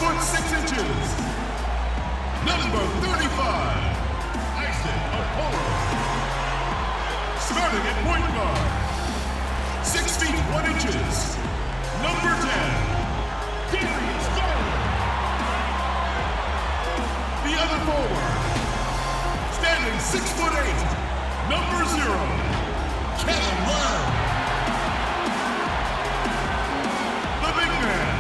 foot 6 inches. Number 35, Isaac Okoro. Starting at point guard, 6 feet 1 inches. Number 10, Darius Garland. The other forward, standing 6 foot 8, number 0, Kevin Love. The big man,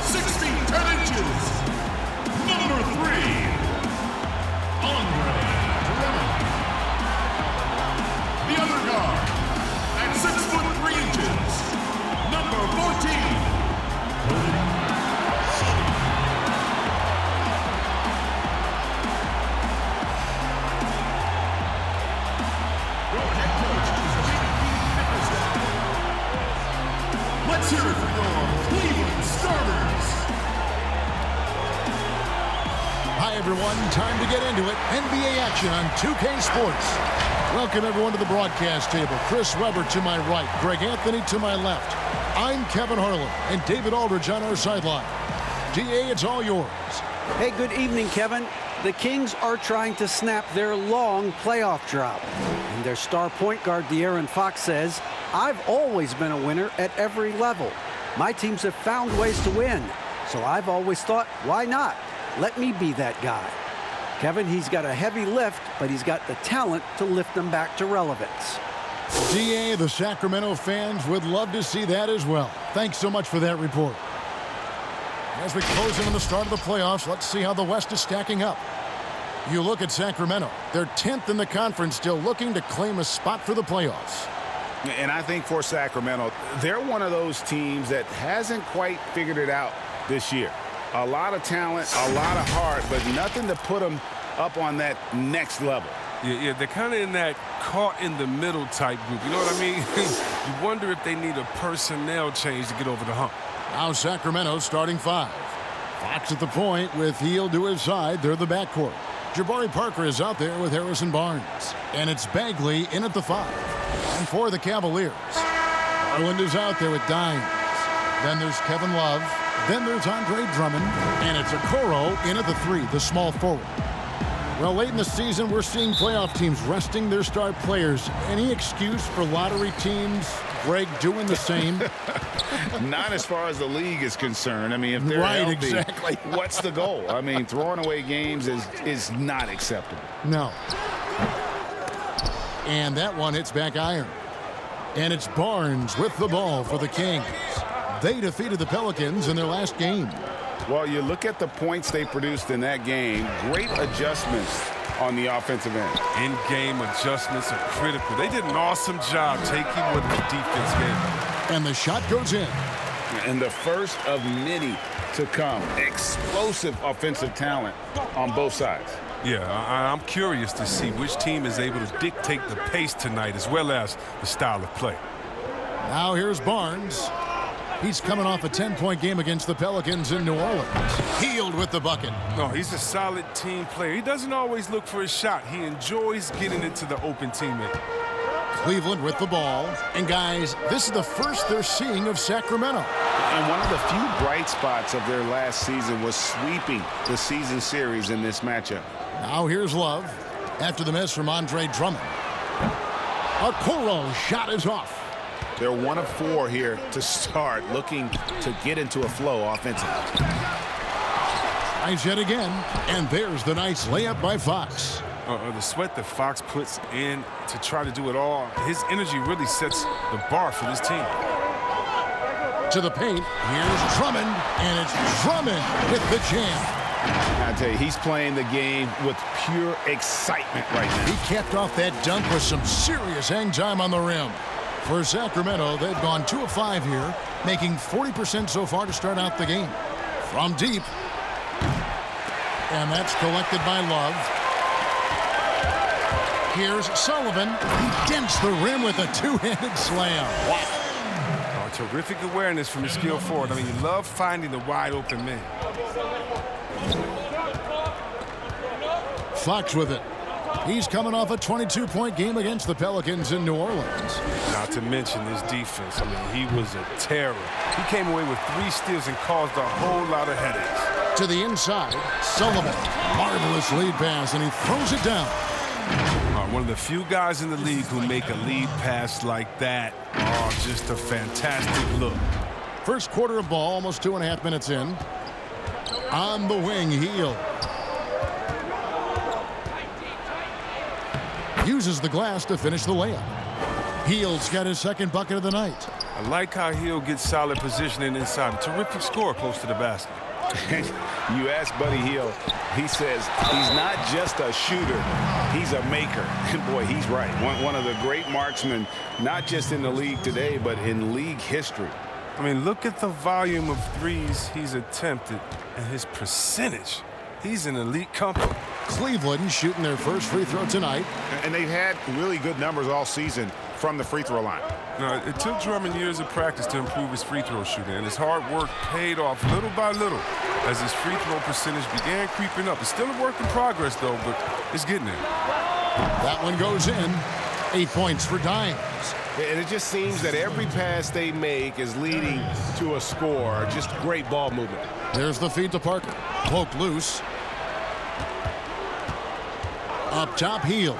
6 feet 10 inches, number 3, Andre Drummond. The other guard, at 6 foot 3 inches, number 14, let's hear it for your Cleveland starters. Hi, everyone. Time to get into it. NBA action on 2K Sports. Welcome, everyone, to the broadcast table. Chris Webber to my right, Greg Anthony to my left. I'm Kevin Harlan, and David Aldridge on our sideline. DA, it's all yours. Hey, good evening, Kevin. The Kings are trying to snap their long playoff drought. And their star point guard, De'Aaron Fox, says, I've always been a winner at every level. My teams have found ways to win. So I've always thought, why not? Let me be that guy. Kevin, he's got a heavy lift, but he's got the talent to lift them back to relevance. DA, the Sacramento fans would love to see that as well. Thanks so much for that report. As we close in on the start of the playoffs, let's see how the West is stacking up. You look at Sacramento. They're 10th in the conference, still looking to claim a spot for the playoffs. And I think for Sacramento, they're one of those teams that hasn't quite figured it out this year. A lot of talent, a lot of heart, but nothing to put them up on that next level. Yeah, they're kind of in that caught-in-the-middle type group. You know what I mean? You wonder if they need a personnel change to get over the hump. Now Sacramento starting 5. Fox at the point with Hield to his side. They're the backcourt. Jabari Parker is out there with Harrison Barnes. And it's Bagley in at the 5. And for the Cavaliers, Garland is out there with Dimes. Then there's Kevin Love. Then there's Andre Drummond. And it's Okoro in at the 3, the small forward. Well, late in the season, we're seeing playoff teams resting their star players. Any excuse for lottery teams, Greg, doing the same? Not as far as the league is concerned. I mean, if they're right, healthy, exactly. What's the goal? I mean, throwing away games is not acceptable. No. And that one hits back iron. And it's Barnes with the ball for the Kings. They defeated the Pelicans in their last game. Well, you look at the points they produced in that game, great adjustments on the offensive end. In-game adjustments are critical. They did an awesome job taking what the defense gave them. And the shot goes in. And the first of many to come. Explosive offensive talent on both sides. Yeah, I'm curious to see which team is able to dictate the pace tonight as well as the style of play. Now here's Barnes. He's coming off a 10-point game against the Pelicans in New Orleans. Hield with the bucket. No, he's a solid team player. He doesn't always look for a shot. He enjoys getting it to the open teammate. Cleveland with the ball. And, guys, this is the first they're seeing of Sacramento. And one of the few bright spots of their last season was sweeping the season series in this matchup. Now here's Love. After the miss from Andre Drummond. Okoro shot is off. They're 1 of 4 here to start, looking to get into a flow offensively. Tries yet again, and there's the nice layup by Fox. The sweat that Fox puts in to try to do it all, his energy really sets the bar for this team. To the paint, here's Drummond, and it's Drummond with the jam. I tell you, he's playing the game with pure excitement right now. He capped off that dunk with some serious hang time on the rim. For Sacramento, they've gone 2 of 5 here, making 40% so far to start out the game. From deep. And that's collected by Love. Here's Sullivan. He dents the rim with a two-handed slam. Wow. Terrific awareness from the skill forward. I mean, you love finding the wide open man. Fox with it. He's coming off a 22-point game against the Pelicans in New Orleans. Not to mention his defense. I mean, he was a terror. He came away with 3 steals and caused a whole lot of headaches. To the inside, Sullivan. Marvelous lead pass, and he throws it down. One of the few guys in the league who make a lead pass like that. Oh, just a fantastic look. First quarter of ball, almost 2.5 minutes in. On the wing, Hield. Uses the glass to finish the layup. Hield's got his second bucket of the night. I like how Hield gets solid positioning inside. A terrific score close to the basket. You ask Buddy Hield, he says he's not just a shooter, he's a maker. And boy, he's right. One of the great marksmen, not just in the league today, but in league history. I mean, look at the volume of threes he's attempted and his percentage. He's an elite company. Cleveland shooting their first free throw tonight. And they've had really good numbers all season from the free throw line. Now, it took Drummond years of practice to improve his free throw shooting, and his hard work paid off little by little as his free throw percentage began creeping up. It's still a work in progress, though, but it's getting there. That one goes in. 8 points for Dimes. And it just seems that every pass they make is leading to a score. Just great ball movement. There's the feed to Parker. Poked loose. Up top, Hield.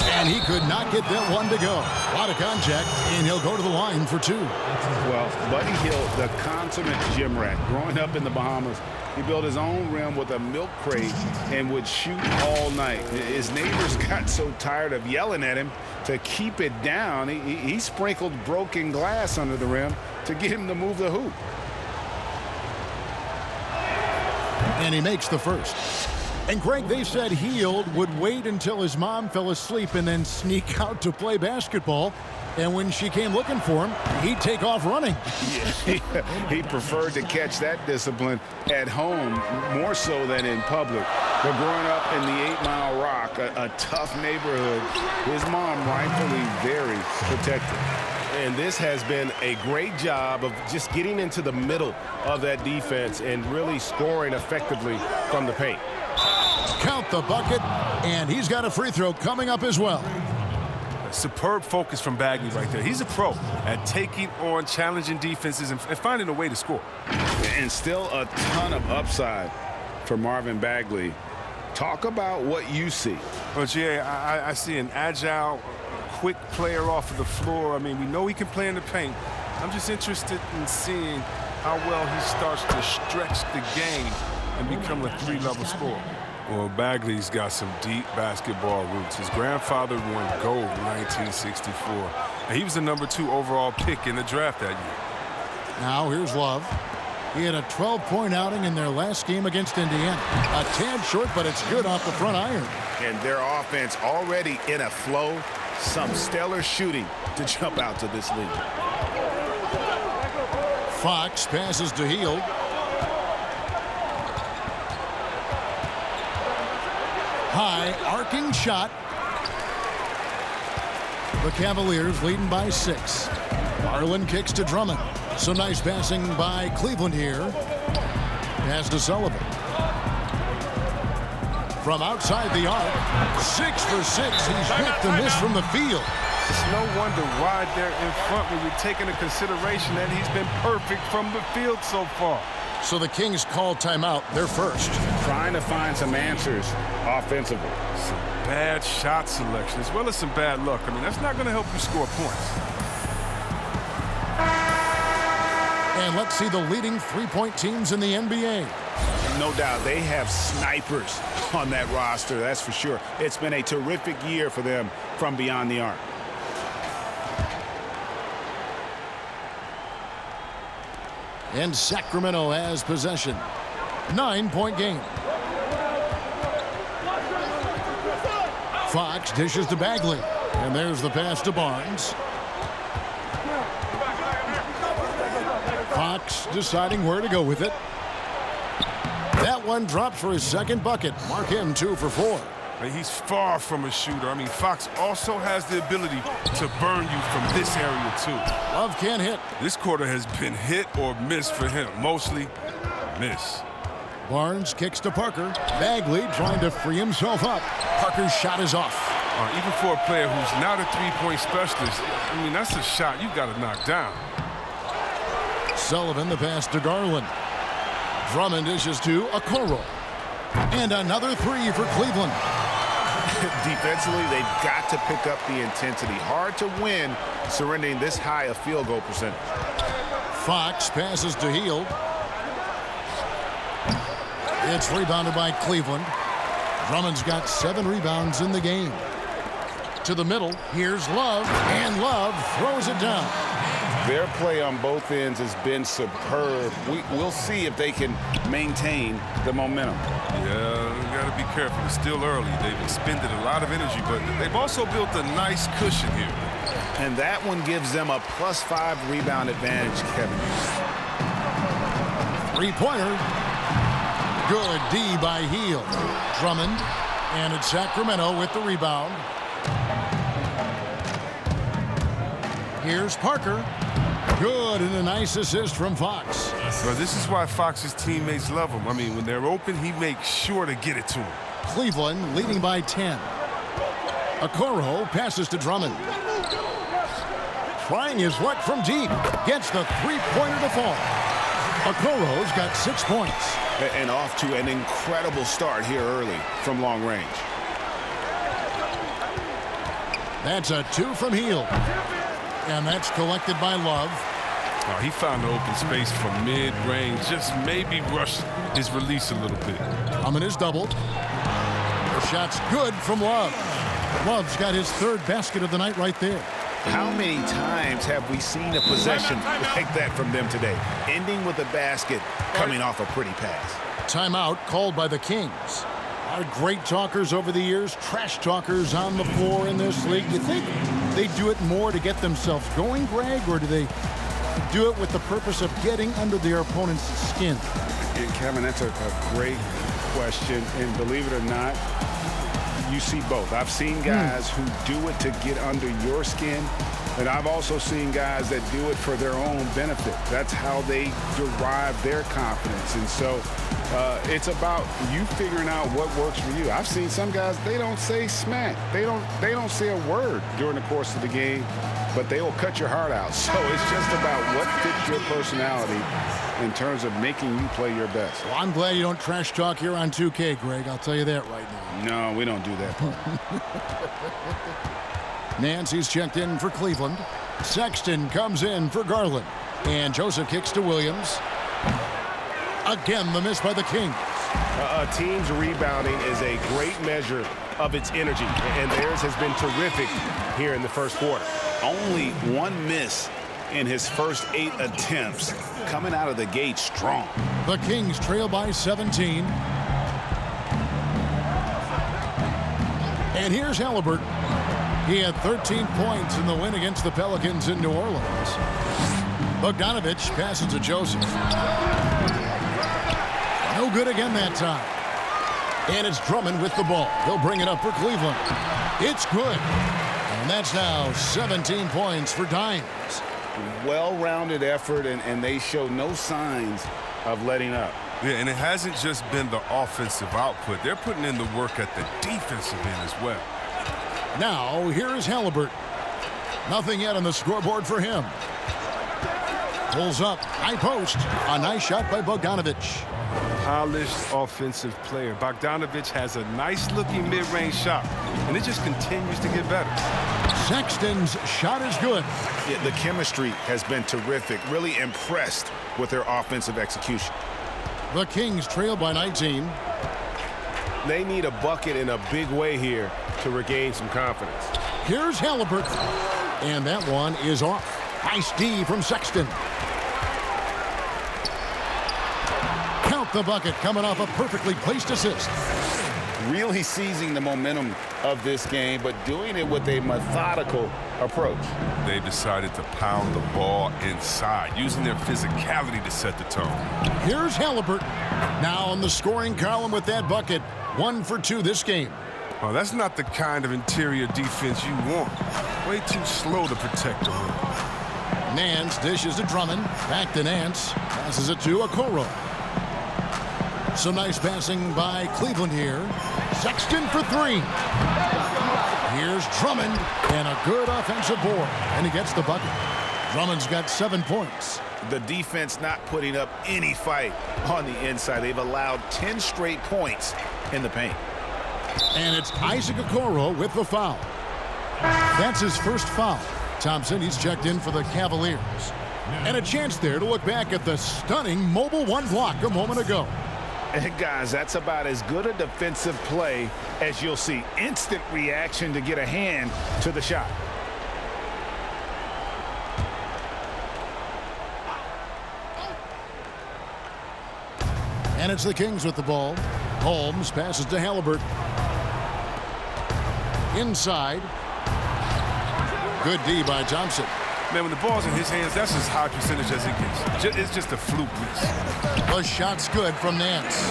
And he could not get that one to go. A lot of contact, and he'll go to the line for 2. Well, Buddy Hield, the consummate gym rat. Growing up in the Bahamas, he built his own rim with a milk crate and would shoot all night. His neighbors got so tired of yelling at him to keep it down. He sprinkled broken glass under the rim to get him to move the hoop. And he makes the first. And Greg, they said Hield would wait until his mom fell asleep and then sneak out to play basketball. And when she came looking for him, he'd take off running. Yeah, he preferred to catch that discipline at home more so than in public. But growing up in the 8 Mile Rock, a tough neighborhood, his mom rightfully very protective. And this has been a great job of just getting into the middle of that defense and really scoring effectively from the paint. Count the bucket, and he's got a free throw coming up as well. Superb focus from Bagley right there. He's a pro at taking on challenging defenses and finding a way to score. And still a ton of upside for Marvin Bagley. Talk about what you see. Well, Jay, I see an agile, quick player off of the floor. I mean, we know he can play in the paint. I'm just interested in seeing how well he starts to stretch the game and become a 3-level scorer. Well, Bagley's got some deep basketball roots. His grandfather won gold in 1964. And he was the #2 overall pick in the draft that year. Now here's Love. He had a 12-point outing in their last game against Indiana. A tad short, but it's good off the front iron. And their offense already in a flow. Some stellar shooting to jump out to this lead. Fox passes to Hield. High, arcing shot. The Cavaliers leading by 6. Garland kicks to Drummond. Some nice passing by Cleveland here. Pass to Sullivan. From outside the arc, 6 for 6. He's hit the miss from the field. It's no wonder why they're in front when you're taking into consideration that he's been perfect from the field so far. So the Kings call timeout. They're first. Trying to find some answers offensively. Some bad shot selection as well as some bad luck. I mean, that's not going to help you score points. And let's see the leading three-point teams in the NBA. No doubt they have snipers on that roster, that's for sure. It's been a terrific year for them from beyond the arc. And Sacramento has possession. 9-point game. Fox dishes to Bagley. And there's the pass to Barnes. Fox deciding where to go with it. That one drops for his second bucket. Mark him 2 for 4. He's far from a shooter. I mean, Fox also has the ability to burn you from this area, too. Love can't hit. This quarter has been hit or miss for him. Mostly miss. Barnes kicks to Parker. Bagley trying to free himself up. Parker's shot is off. Even for a player who's not a three-point specialist, I mean, that's a shot you've got to knock down. Sullivan the pass to Garland. Drummond dishes to Okoro. And another three for Cleveland. Defensively, they've got to pick up the intensity. Hard to win surrendering this high a field goal percentage. Fox passes to Hield. It's rebounded by Cleveland. Drummond's got 7 rebounds in the game. To the middle, here's Love, and Love throws it down. Their play on both ends has been superb. We'll see if they can maintain the momentum. Yeah, you got to be careful. It's still early. They've expended a lot of energy, but they've also built a nice cushion here. And that one gives them a +5 rebound advantage, Kevin. Three-pointer. Good D by Hield. Drummond, and it's Sacramento with the rebound. Here's Parker. Good, and a nice assist from Fox. Well, this is why Fox's teammates love him. I mean, when they're open, he makes sure to get it to him. Cleveland leading by 10. Okoro passes to Drummond. Trying his luck from deep. Gets the three-pointer to fall. Okoro's got 6 points. And off to an incredible start here early from long range. That's a 2 from Hield. And that's collected by Love. Oh, he found the open space from mid-range. Just maybe rushed his release a little bit. Drummond is doubled. The shot's good from Love. Love's got his 3rd basket of the night right there. How many times have we seen a possession like that from them today? Ending with a basket, coming off a pretty pass. Timeout called by the Kings. Our great talkers over the years, trash talkers on the floor in this league. You think they do it more to get themselves going, Greg, or do they do it with the purpose of getting under their opponent's skin? Yeah, Kevin, that's a great question. And believe it or not, you see both. I've seen guys who do it to get under your skin, and I've also seen guys that do it for their own benefit. That's how they derive their confidence. And so it's about you figuring out what works for you. I've seen some guys, they don't say smack. They don't say a word during the course of the game, but they will cut your heart out. So it's just about what fits your personality in terms of making you play your best. Well, I'm glad you don't trash talk here on 2K, Greg. I'll tell you that right now. No, we don't do that. Nancy's checked in for Cleveland. Sexton comes in for Garland. And Joseph kicks to Williams. Again, the miss by the Kings. A team's rebounding is a great measure of its energy, and theirs has been terrific here in the first quarter. Only 1 miss in his first 8 attempts, coming out of the gate strong. The Kings trail by 17. And here's Halliburton. He had 13 points in the win against the Pelicans in New Orleans. Bogdanovich passes to Joseph. No good again that time. And it's Drummond with the ball. He'll bring it up for Cleveland. It's good. And that's now 17 points for Dimes. Well-rounded effort, and they show no signs of letting up. Yeah, and it hasn't just been the offensive output. They're putting in the work at the defensive end as well. Now, here is Halliburton. Nothing yet on the scoreboard for him. Pulls up, high post. A nice shot by Bogdanovich. Polished offensive player. Bogdanovich has a nice-looking mid-range shot, and it just continues to get better. Sexton's shot is good. Yeah, the chemistry has been terrific. Really impressed with their offensive execution. The Kings trail by 19. They need a bucket in a big way here to regain some confidence. Here's Halliburton. And that one is off. Nice D from Sexton. Count the bucket coming off a perfectly placed assist. Really seizing the momentum of this game, but doing it with a methodical approach. They decided to pound the ball inside, using their physicality to set the tone. Here's Halliburton. Now on the scoring column with that bucket. 1 for 2 this game. Oh, that's not the kind of interior defense you want. Way too slow to protect the rim. Nance dishes to Drummond. Back to Nance. Passes it to Okoro. Some nice passing by Cleveland here. Sexton for three. Here's Drummond, and a good offensive board, and he gets the bucket. Drummond's got 7 points. The defense not putting up any fight on the inside. They've allowed 10 straight points in the paint. And it's Isaac Okoro with the foul. That's his first foul. Thompson, he's checked in for the Cavaliers. And a chance there to look back at the stunning mobile one block a moment ago. And guys, that's about as good a defensive play as you'll see. Instant reaction to get a hand to the shot. And it's the Kings with the ball. Holmes passes to Halliburton. Inside. Good D by Thompson. Man, when the ball's in his hands, that's as high percentage as it gets. It's just a fluke miss. The shot's good from Nance.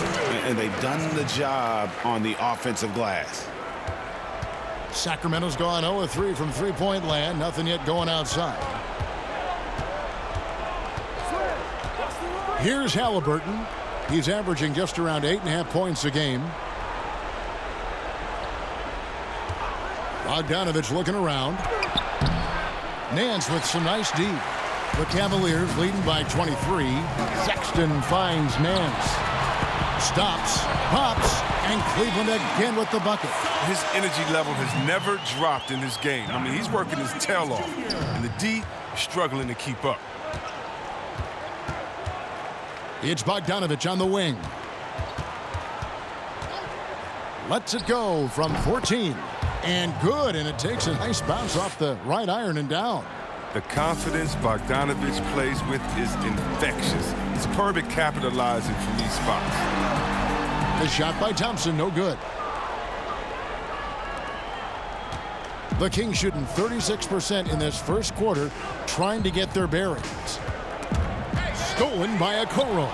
And they've done the job on the offensive glass. Sacramento's gone 0-3 from three-point land. Nothing yet going outside. Here's Halliburton. He's averaging just around 8.5 points a game. Bogdanovich looking around. Nance with some nice D. The Cavaliers leading by 23. Sexton finds Nance. Stops, pops, and Cleveland again with the bucket. His energy level has never dropped in this game. I mean, he's working his tail off, and the D is struggling to keep up. It's Bogdanovich on the wing. Lets it go from 14. And good, and it takes a nice bounce off the right iron and down. The confidence Bogdanovich plays with is infectious. He's perfect capitalizing from these spots. The shot by Thompson, no good. The Kings shooting 36% in this first quarter, trying to get their bearings. Stolen by Okoro.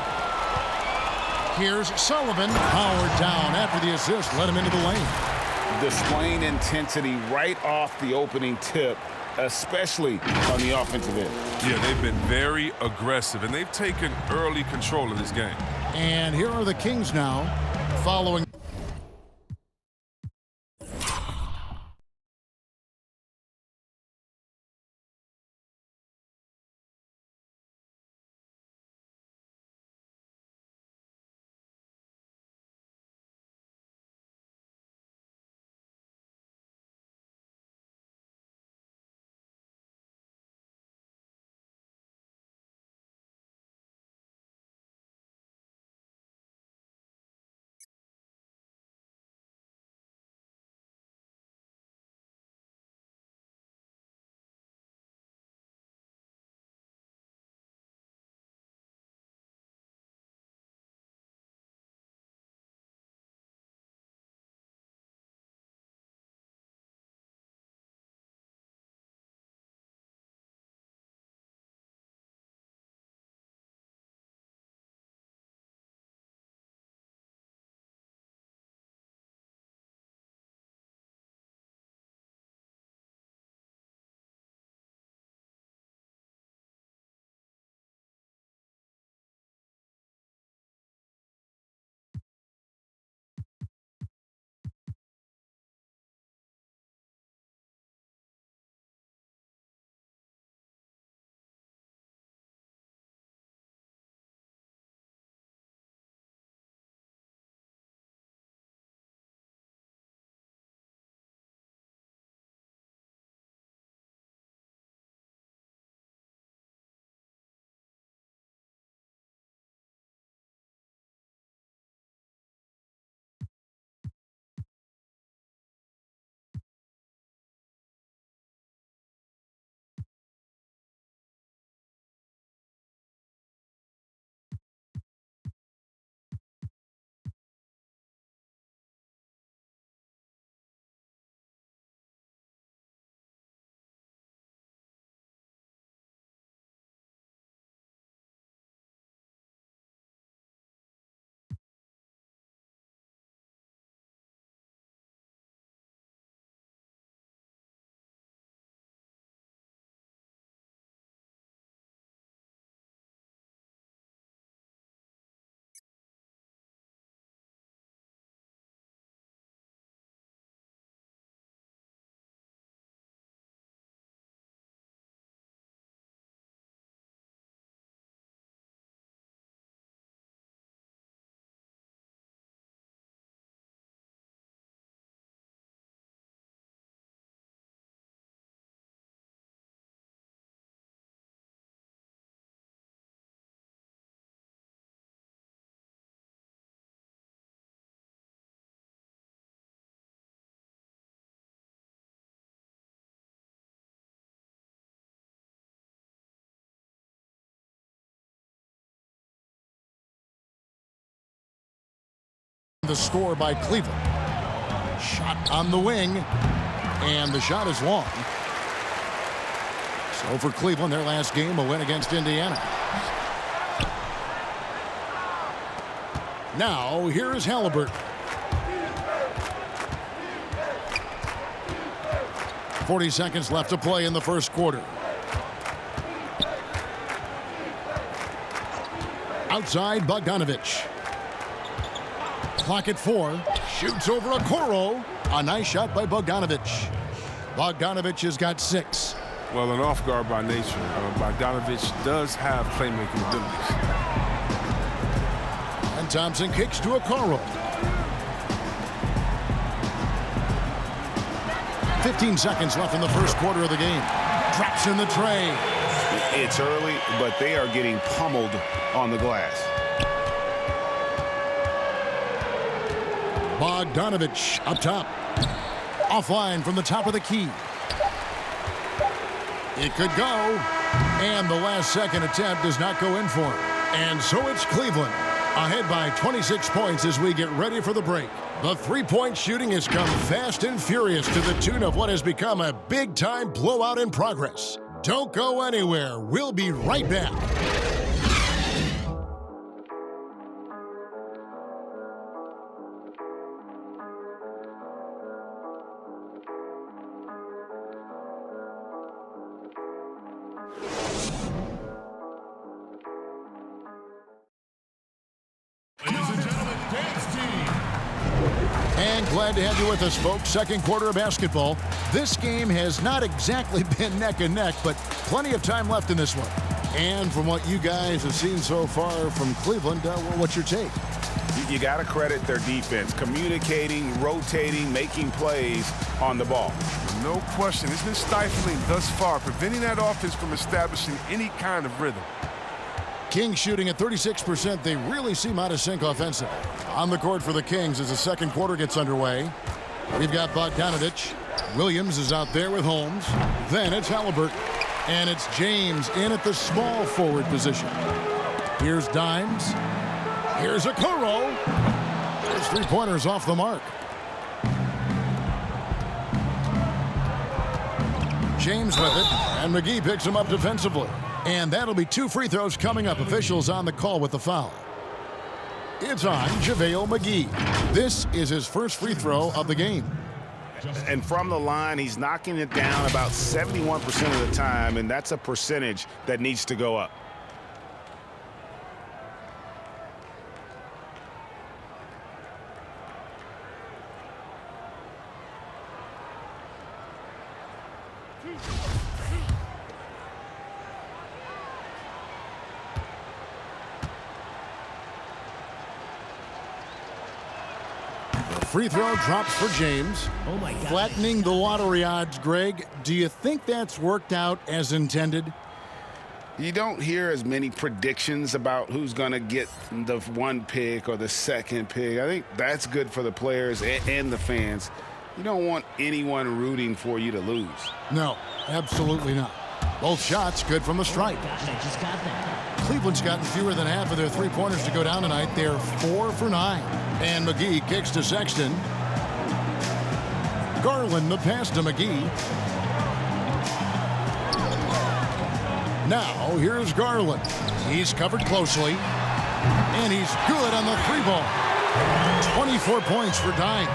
Here's Sullivan, powered down after the assist, let him into the lane. Displaying intensity right off the opening tip, especially on the offensive end. Yeah, they've been very aggressive, and they've taken early control of this game. And here are the Kings now, following the score by Cleveland. Shot on the wing, and the shot is long. So for Cleveland, their last game, a win against Indiana. Now, here is Halliburton. 40 seconds left to play in the first quarter. Outside, Bogdanovich. Clock at 4. Shoots over Okoro. A nice shot by Bogdanovich. Bogdanovich has got 6. Well, an off guard by nature. Bogdanovich does have playmaking abilities. And Thompson kicks to Okoro. 15 seconds left in the first quarter of the game. Drops in the tray. It's early, but they are getting pummeled on the glass. Bogdanovich up top. Offline from the top of the key. It could go. And the last second attempt does not go in for him. And so it's Cleveland ahead by 26 points as we get ready for the break. The three-point shooting has come fast and furious to the tune of what has become a big-time blowout in progress. Don't go anywhere. We'll be right back. Ladies and gentlemen, dance team. And glad to have you with us, folks. Second quarter of basketball. This game has not exactly been neck and neck, but plenty of time left in this one. And from what you guys have seen so far from Cleveland, what's your take? You got to credit their defense, communicating, rotating, making plays on the ball. No question. It's been stifling thus far, preventing that offense from establishing any kind of rhythm. Kings shooting at 36%. They really seem out of sync offensively. On the court for the Kings as the second quarter gets underway. We've got Bogdanovich. Williams is out there with Holmes. Then it's Halliburton. And it's James in at the small forward position. Here's Dimes. Here's Okoro. There's three-pointers off the mark. James with it. And McGee picks him up defensively. And that'll be 2 free throws coming up. Officials on the call with the foul. It's on JaVale McGee. This is his first free throw of the game. And from the line, he's knocking it down about 71% of the time, and that's a percentage that needs to go up. Free throw drops for James. Oh my God. Flattening the lottery odds, Greg. Do you think that's worked out as intended? You don't hear as many predictions about who's going to get the one pick or the second pick. I think that's good for the players and the fans. You don't want anyone rooting for you to lose. No, absolutely not. Both shots good from the stripe. Gosh, I just got that. Cleveland's gotten fewer than half of their three-pointers to go down tonight. They're 4 for 9. And McGee kicks to Sexton. Garland the pass to McGee. Now here's Garland. He's covered closely. And he's good on the three ball. 24 points for Dimes.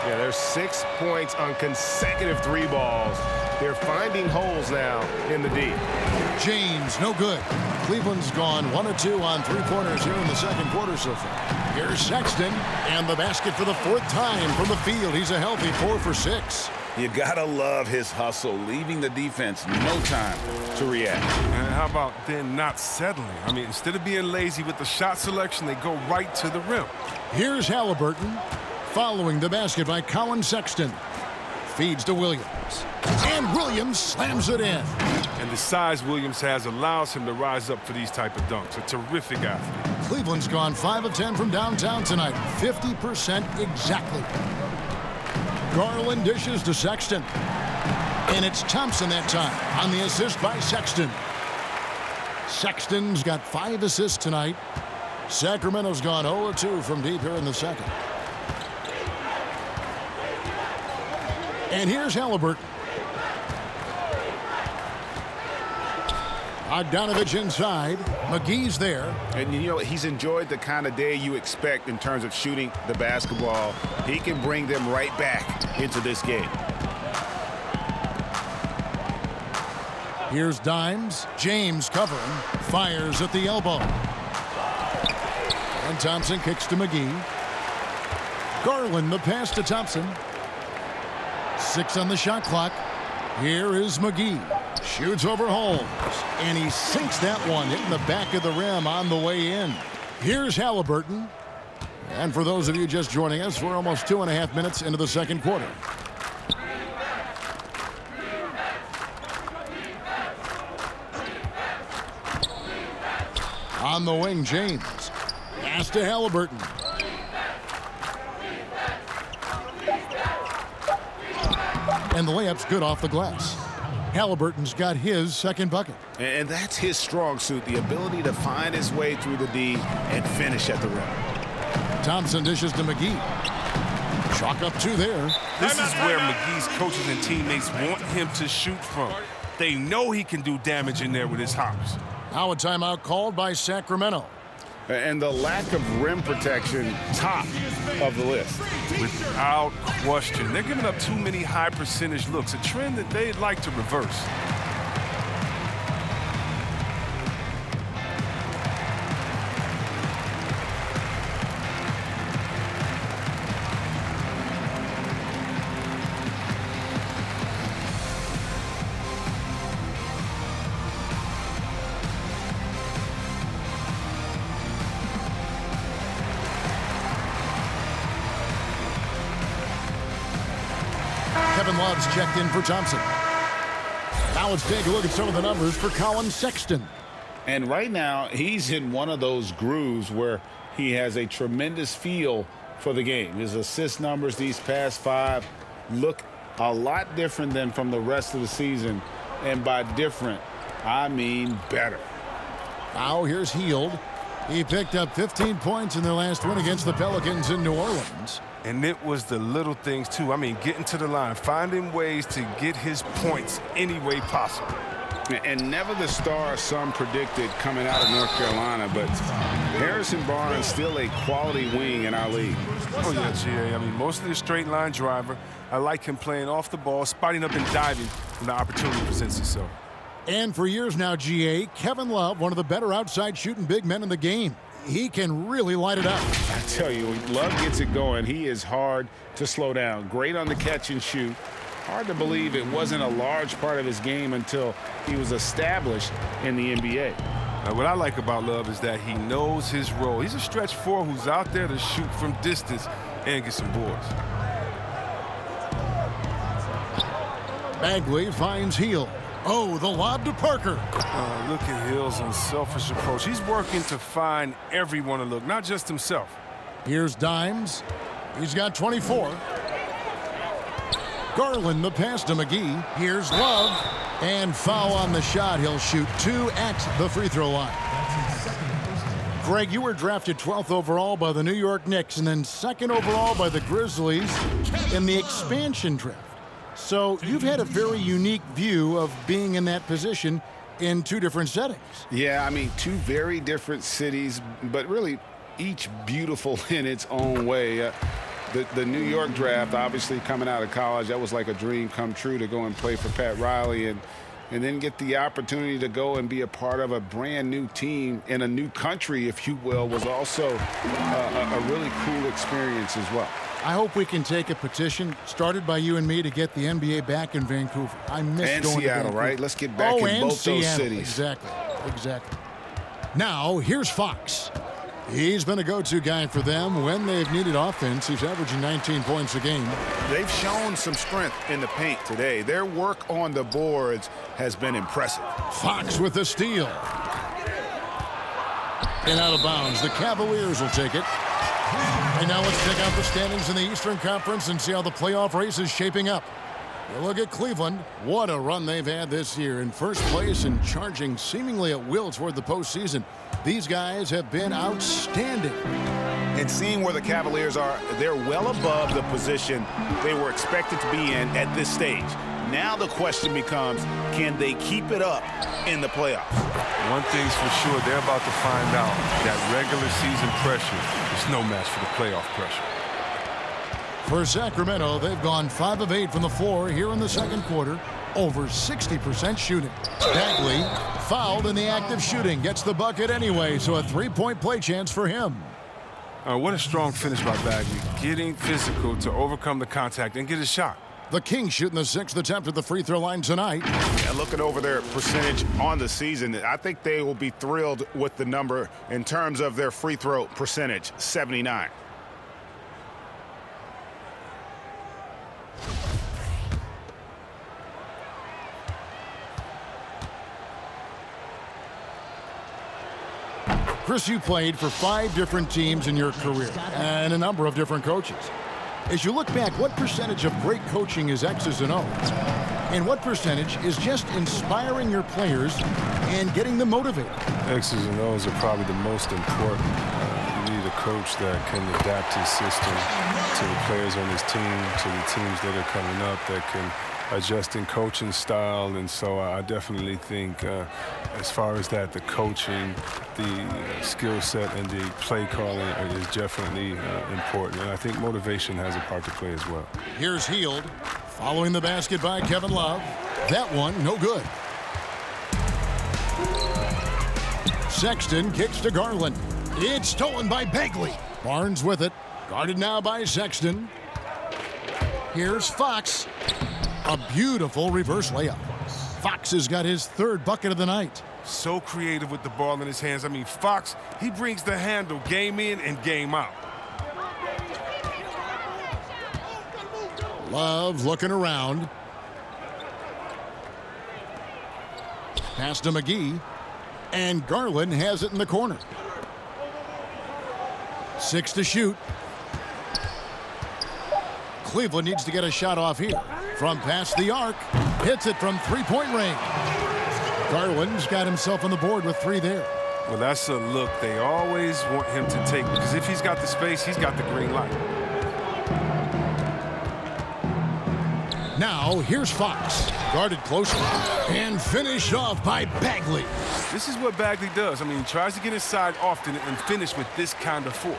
Yeah, there's 6 points on consecutive three balls. They're finding holes now in the D. James, no good. Cleveland's gone 1 of 2 on three-pointers here in the second quarter so far. Here's Sexton, and the basket for the 4th time from the field. He's a healthy 4 for 6. You gotta love his hustle, leaving the defense no time to react. And how about then not settling? I mean, instead of being lazy with the shot selection, they go right to the rim. Here's Halliburton, following the basket by Colin Sexton. Feeds to Williams. And Williams slams it in. And the size Williams has allows him to rise up for these type of dunks. A terrific athlete. Cleveland's gone 5 of 10 from downtown tonight. 50% exactly. Garland dishes to Sexton. And it's Thompson that time on the assist by Sexton. Sexton's got 5 assists tonight. Sacramento's gone 0 of 2 from deep here in the second. And here's Halliburton. Bogdanovich inside. McGee's there. And, you know, he's enjoyed the kind of day you expect in terms of shooting the basketball. He can bring them right back into this game. Here's Dimes. James covering. Fires at the elbow. And Thompson kicks to McGee. Garland the pass to Thompson. 6 on the shot clock. Here is McGee. Shoots over Holmes. And he sinks that one, hitting the back of the rim on the way in. Here's Halliburton. And for those of you just joining us, we're almost 2.5 minutes into the second quarter. On the wing, James. Pass to Halliburton. And the layup's good off the glass. Halliburton's got his second bucket. And that's his strong suit, the ability to find his way through the D and finish at the rim. Thompson dishes to McGee. Chalk up 2 there. This is where McGee's coaches and teammates want him to shoot from. They know he can do damage in there with his hops. Now a timeout called by Sacramento. And the lack of rim protection, top of the list. Without question. They're giving up too many high percentage looks, a trend that they'd like to reverse. Kevin Love's checked in for Thompson. Now let's take a look at some of the numbers for Colin Sexton. And right now, he's in one of those grooves where he has a tremendous feel for the game. His assist numbers these past 5 look a lot different than from the rest of the season. And by different, I mean better. Now here's Hield. He picked up 15 points in their last win against the Pelicans in New Orleans. And it was the little things, too. I mean, getting to the line, finding ways to get his points any way possible. And never the star some predicted coming out of North Carolina, but Harrison Barnes still a quality wing in our league. Oh, yeah, GA. I mean, mostly a straight line driver. I like him playing off the ball, spotting up and diving when the opportunity presents itself. And for years now, GA, Kevin Love, one of the better outside shooting big men in the game. He can really light it up. I tell you, when Love gets it going, he is hard to slow down. Great on the catch and shoot. Hard to believe it wasn't a large part of his game until he was established in the NBA. Now, what I like about Love is that he knows his role. He's a stretch 4 who's out there to shoot from distance and get some boards. Bagley finds Hield. Oh, the lob to Parker. Look at Hill's unselfish approach. He's working to find everyone to look, not just himself. Here's Dimes. He's got 24. Garland the pass to McGee. Here's Love. And foul on the shot. He'll shoot 2 at the free throw line. Greg, you were drafted 12th overall by the New York Knicks and then 2nd overall by the Grizzlies in the expansion draft. So you've had a very unique view of being in that position in 2 different settings. Yeah, I mean, 2 very different cities, but really each beautiful in its own way. The New York draft, obviously coming out of college, that was like a dream come true to go and play for Pat Riley and then get the opportunity to go and be a part of a brand new team in a new country, if you will, was also a really cool experience as well. I hope we can take a petition started by you and me to get the NBA back in Vancouver. I miss and going Seattle, to Vancouver. right? Let's get back in both Seattle. those cities. Exactly. Now, here's Fox. He's been a go-to guy for them when they've needed offense. He's averaging 19 points a game. They've shown some strength in the paint today. Their work on the boards has been impressive. Fox with the steal. And out of bounds. The Cavaliers will take it. And now let's check out the standings in the Eastern Conference and see how the playoff race is shaping up. You look at Cleveland. What a run they've had this year. In first place and charging seemingly at will toward the postseason. These guys have been outstanding. And And seeing where the Cavaliers are, they're well above the position they were expected to be in at this stage. Now the question becomes, can they keep it up in the playoffs? One thing's for sure, they're about to find out that regular season pressure is no match for the playoff pressure. For Sacramento, they've gone 5 of 8 from the floor here in the second quarter, over 60% shooting. Bagley, fouled in the act of shooting, gets the bucket anyway, so a three-point play chance for him. What a strong finish by Bagley, getting physical to overcome the contact and get a shot. The Kings shooting the 6th attempt at the free throw line tonight. And looking over their percentage on the season, I think they will be thrilled with the number in terms of their free throw percentage, 79. Chris, you played for 5 different teams in your career and a number of different coaches. As you look back, what percentage of great coaching is X's and O's? And what percentage is just inspiring your players and getting them motivated? X's and O's are probably the most important. You need a coach that can adapt his system to the players on his team, to the teams that are coming up, that can adjust in coaching style. And so I definitely think as far as that, the coaching, the skill set, and the play calling is definitely important. And I think motivation has a part to play as well. Here's Hield, following the basket by Kevin Love. That one, no good. Sexton kicks to Garland. It's stolen by Bagley. Barnes with it. Guarded now by Sexton. Here's Fox. A beautiful reverse layup. Fox has got his 3rd bucket of the night. So creative with the ball in his hands. I mean, Fox, he brings the handle game in and game out. Love looking around. Pass to McGee. And Garland has it in the corner. 6 to shoot. Cleveland needs to get a shot off here. From past the arc. Hits it from 3-point range. Garland's got himself on the board with 3 there. Well, that's a look they always want him to take, because if he's got the space, he's got the green light. Now, here's Fox. Guarded closely and finished off by Bagley. This is what Bagley does. I mean, he tries to get inside often and finish with this kind of force.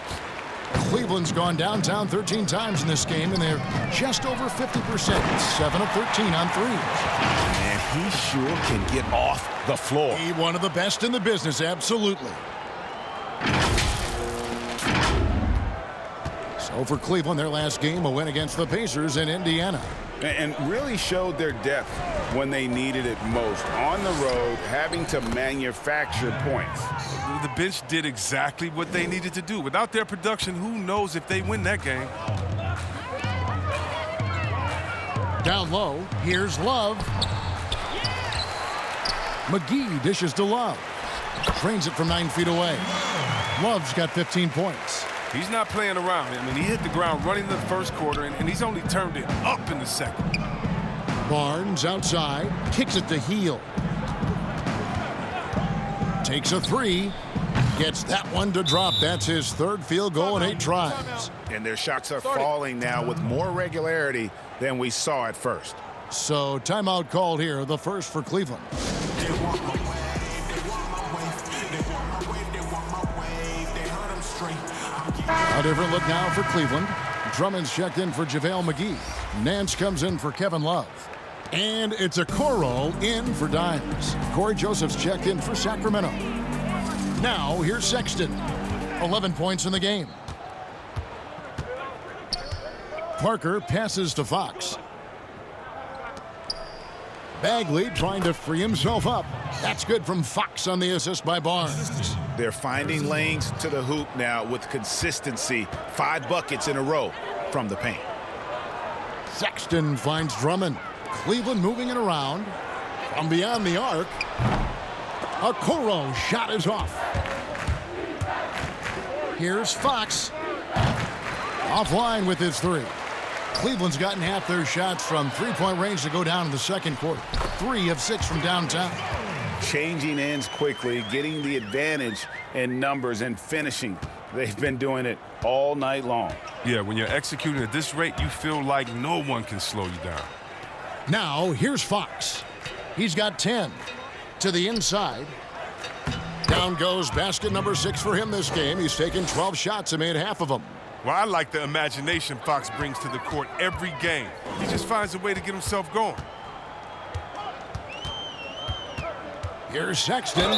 Cleveland's gone downtown 13 times in this game, and they're just over 50%. 7 of 13 on threes. And he sure can get off the floor. He one of the best in the business, absolutely. So for Cleveland, their last game, a win against the Pacers in Indiana. And really showed their depth when they needed it most. On the road, having to manufacture points. The bench did exactly what they needed to do. Without their production, who knows if they win that game. Down low, here's Love. McGee dishes to Love. Trains it from 9 feet away. Love's got 15 points. He's not playing around. I mean, he hit the ground running the first quarter, and he's only turned it up in the second. Barnes outside, kicks it to Hield. Takes a 3, gets that one to drop. That's his 3rd field goal in 8 tries. And their shots are falling now with more regularity than we saw at first. So timeout called here, the first for Cleveland. A different look now for Cleveland. Drummond's checked in for JaVale McGee. Nance comes in for Kevin Love. And it's Okoro in for Dimes. Corey Joseph's checked in for Sacramento. Now here's Sexton. 11 points in the game. Parker passes to Fox. Bagley trying to free himself up. That's good from Fox on the assist by Barnes. They're finding lanes to the hoop now with consistency. 5 buckets in a row from the paint. Sexton finds Drummond. Cleveland moving it around. From beyond the arc. Okoro shot is off. Here's Fox. Offline with his 3. Cleveland's gotten half their shots from 3-point range to go down in the second quarter. 3 of 6 from downtown. Changing ends quickly, getting the advantage in numbers and finishing They've been doing it all night long. Yeah, when you're executing at this rate, you feel like no one can slow you down. Now, here's Fox. He's got 10. To the inside. Down goes basket number 6 for him this game. He's taken 12 shots and made half of them. Well, I like the imagination Fox brings to the court every game. He just finds a way to get himself going. Here's Sexton.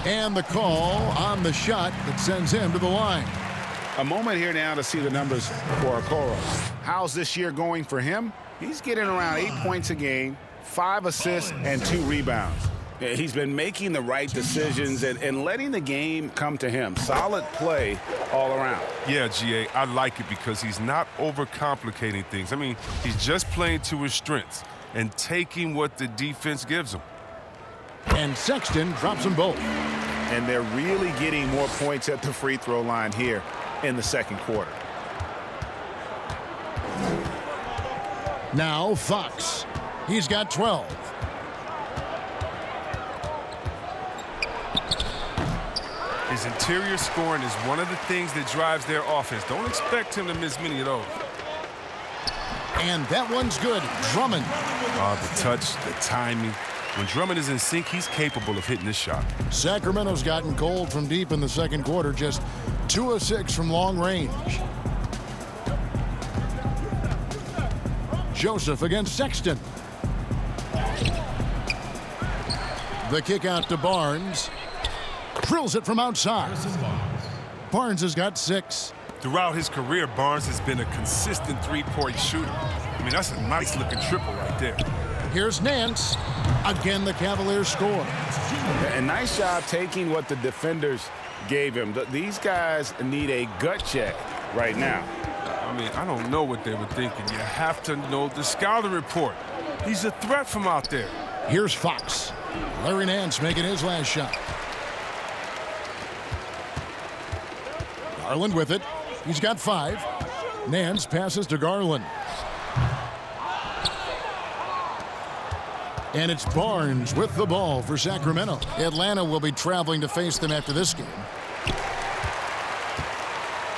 And the call on the shot that sends him to the line. A moment here now to see the numbers for Okoro. How's this year going for him? He's getting around 8 points a game, 5 assists, and 2 rebounds. He's been making the right decisions and letting the game come to him. Solid play all around. Yeah, GA, I like it because he's not overcomplicating things. I mean, he's just playing to his strengths and taking what the defense gives him. And Sexton drops them both. And they're really getting more points at the free throw line here in the second quarter. Now Fox. He's got 12. His interior scoring is one of the things that drives their offense. Don't expect him to miss many of those. And that one's good. Drummond. The touch, the timing. When Drummond is in sync, he's capable of hitting this shot. Sacramento's gotten cold from deep in the second quarter. Just 2 of 6 from long range. Joseph against Sexton. The kick out to Barnes. Drills it from outside. Barnes has got 6. Throughout his career, Barnes has been a consistent three-point shooter. I mean, that's a nice-looking triple right there. Here's Nance. Again, the Cavaliers score. A nice job taking what the defenders gave him. These guys need a gut check right now. I mean, I don't know what they were thinking. You have to know the scouting report. He's a threat from out there. Here's Fox. Larry Nance making his last shot. Garland with it. He's got 5. Nance passes to Garland. And it's Barnes with the ball for Sacramento. Atlanta will be traveling to face them after this game.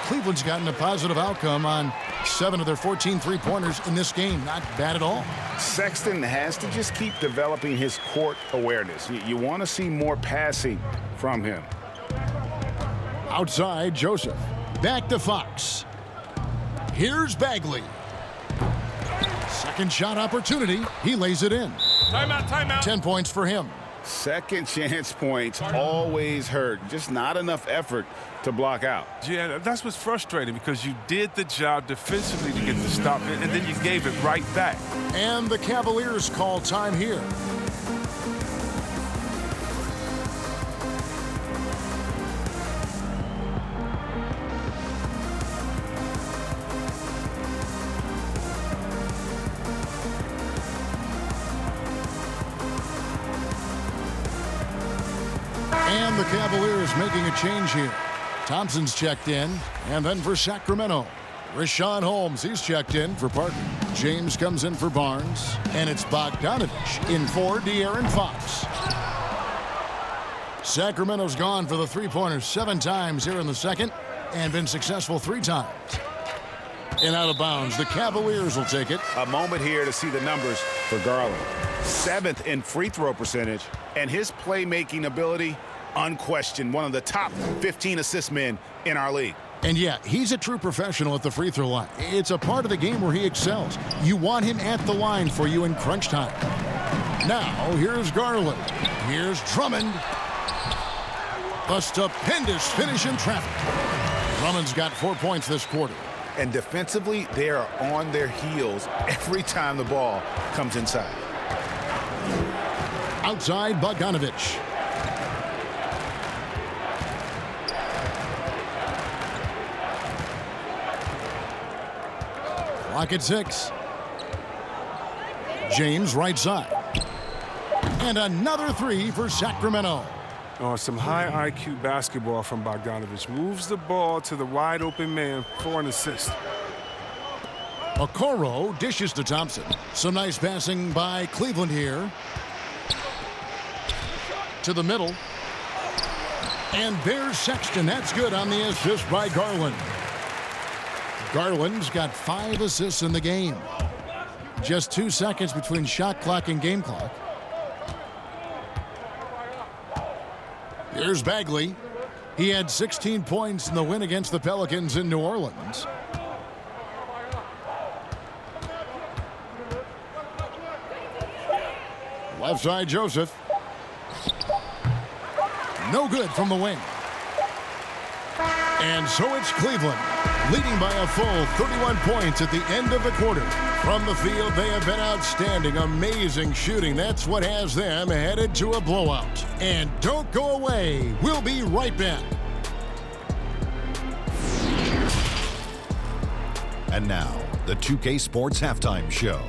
Cleveland's gotten a positive outcome on 7 of their 14 three-pointers in this game. Not bad at all. Sexton has to just keep developing his court awareness. You want to see more passing from him. Outside, Joseph. Back to Fox. Here's Bagley. Second shot opportunity. He lays it in. Timeout, timeout. 10 points for him. Second chance points always hurt. Just not enough effort to block out. Yeah, that's what's frustrating because you did the job defensively to get the stop, and then you gave it right back. And the Cavaliers call time here. And the Cavaliers making a change here. Thompson's checked in, and then for Sacramento, Richaun Holmes, he's checked in for Parker. James comes in for Barnes, and it's Bogdanovich in for De'Aaron Fox. Sacramento's gone for the three-pointers 7 times here in the second, and been successful 3 times. And out of bounds, the Cavaliers will take it. A moment here to see the numbers for Garland. 7th in free throw percentage, and his playmaking ability, unquestioned, one of the top 15 assist men in our league. And yeah, he's a true professional at the free throw line. It's a part of the game where he excels. You want him at the line for you in crunch time. Now, here's Garland. Here's Drummond. A stupendous finish in traffic. Drummond's got 4 points this quarter. And defensively, they are on their heels every time the ball comes inside. Outside, Bogdanovich. Clock at 6. James right side. And another 3 for Sacramento. Oh, some high IQ basketball from Bogdanovich. Moves the ball to the wide open man for an assist. Okoro dishes to Thompson. Some nice passing by Cleveland here. To the middle. And there's Sexton. That's good on the assist by Garland. Garland's got 5 assists in the game. Just 2 seconds between shot clock and game clock. Here's Bagley. He had 16 points in the win against the Pelicans in New Orleans. Left side, Joseph. No good from the wing. And so it's Cleveland, leading by a full 31 points at the end of the quarter. From the field, they have been outstanding, amazing shooting. That's what has them headed to a blowout. And don't go away. We'll be right back. And now, the 2K Sports Halftime Show.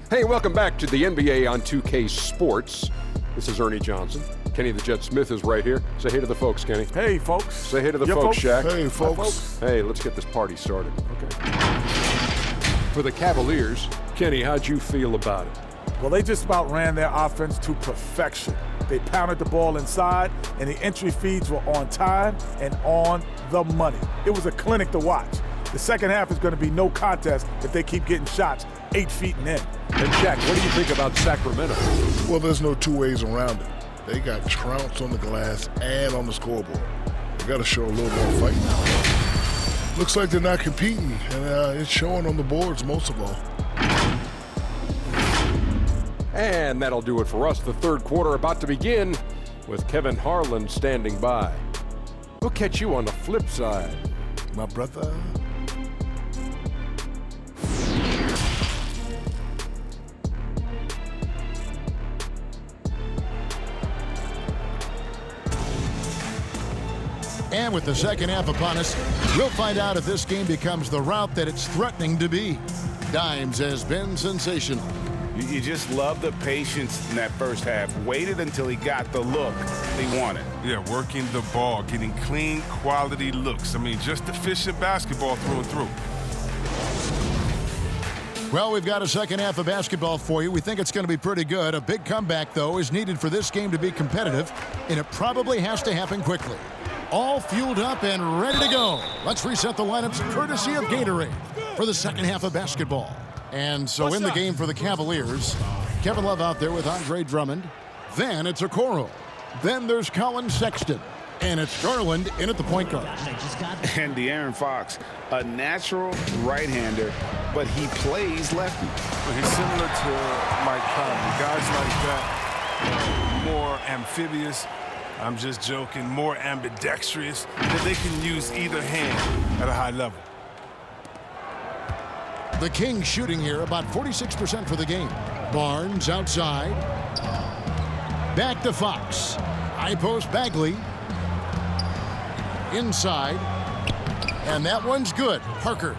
Hey, welcome back to the NBA on 2K Sports. This is Ernie Johnson. Kenny the Jet Smith is right here. Say hey to the folks, Kenny. Hey, folks. Say hey to the folks, Shaq. Hey, folks. Hi, folks. Hey, let's get this party started. Okay. For the Cavaliers, Kenny, how'd you feel about it? Well, they just about ran their offense to perfection. They pounded the ball inside, and the entry feeds were on time and on the money. It was a clinic to watch. The second half is going to be no contest if they keep getting shots 8 feet and in. And Shaq, what do you think about Sacramento? Well, there's no two ways around it. They got trounced on the glass and on the scoreboard. They got to show a little more fight now. Looks like they're not competing, and it's showing on the boards most of all. And that'll do it for us. The third quarter about to begin with Kevin Harlan standing by. We'll catch you on the flip side. My brother. And with the second half upon us, we'll find out if this game becomes the route that it's threatening to be. Dimes has been sensational. You just love the patience in that first half. Waited until he got the look he wanted. Yeah, working the ball, getting clean, quality looks. I mean, just efficient basketball through and through. Well, we've got a second half of basketball for you. We think it's going to be pretty good. A big comeback, though, is needed for this game to be competitive, and it probably has to happen quickly. All fueled up and ready to go. Let's reset the lineups courtesy of Gatorade for the second half of basketball. And so in the game for the Cavaliers, Kevin Love out there with Andre Drummond. Then it's Okoro. Then there's Colin Sexton. And it's Garland in at the point guard. And De'Aaron Fox, a natural right-hander, but he plays lefty. Well, he's similar to Mike Conley. Guys like that, more amphibious. I'm just joking, more ambidextrous, that they can use either hand at a high level. The Kings shooting here about 46% for the game. Barnes outside. Back to Fox. High post Bagley. Inside. And that one's good. Parker.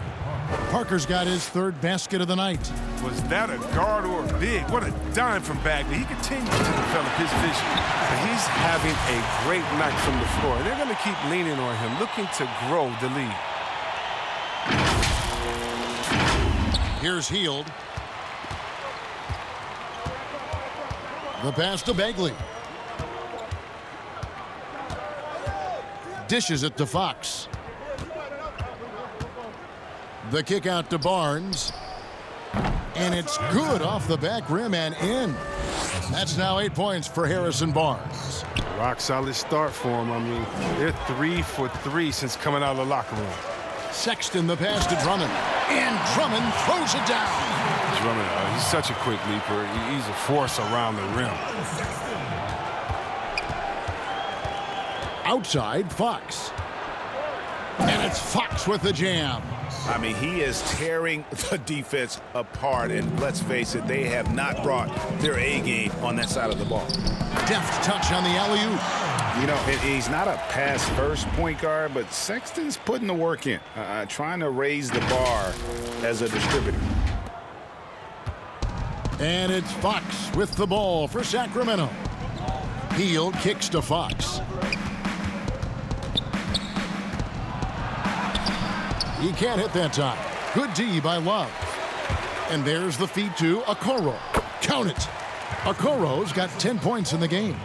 Parker's got his third basket of the night. Was that a guard or a big? What a dime from Bagley. He continues to develop his vision. But he's having a great night from the floor. And they're going to keep leaning on him, looking to grow the lead. Here's Hield. The pass to Bagley. Dishes it to Fox. The kick out to Barnes. And it's good off the back rim and in. That's now 8 points for Harrison Barnes. Rock solid start for him. I mean, they're 3 for 3 since coming out of the locker room. Sexton the pass to Drummond. And Drummond throws it down. Drummond, he's such a quick leaper. He's a force around the rim. Outside, Fox. And it's Fox with the jam. I mean, he is tearing the defense apart. And let's face it, they have not brought their A game on that side of the ball. Deft touch on the alley-oop. You know, he's not a pass-first point guard, but Sexton's putting the work in, trying to raise the bar as a distributor. And it's Fox with the ball for Sacramento. Hield kicks to Fox. He can't hit that time. Good D by Love. And there's the feed to Okoro. Count it. Okoro's got 10 points in the game.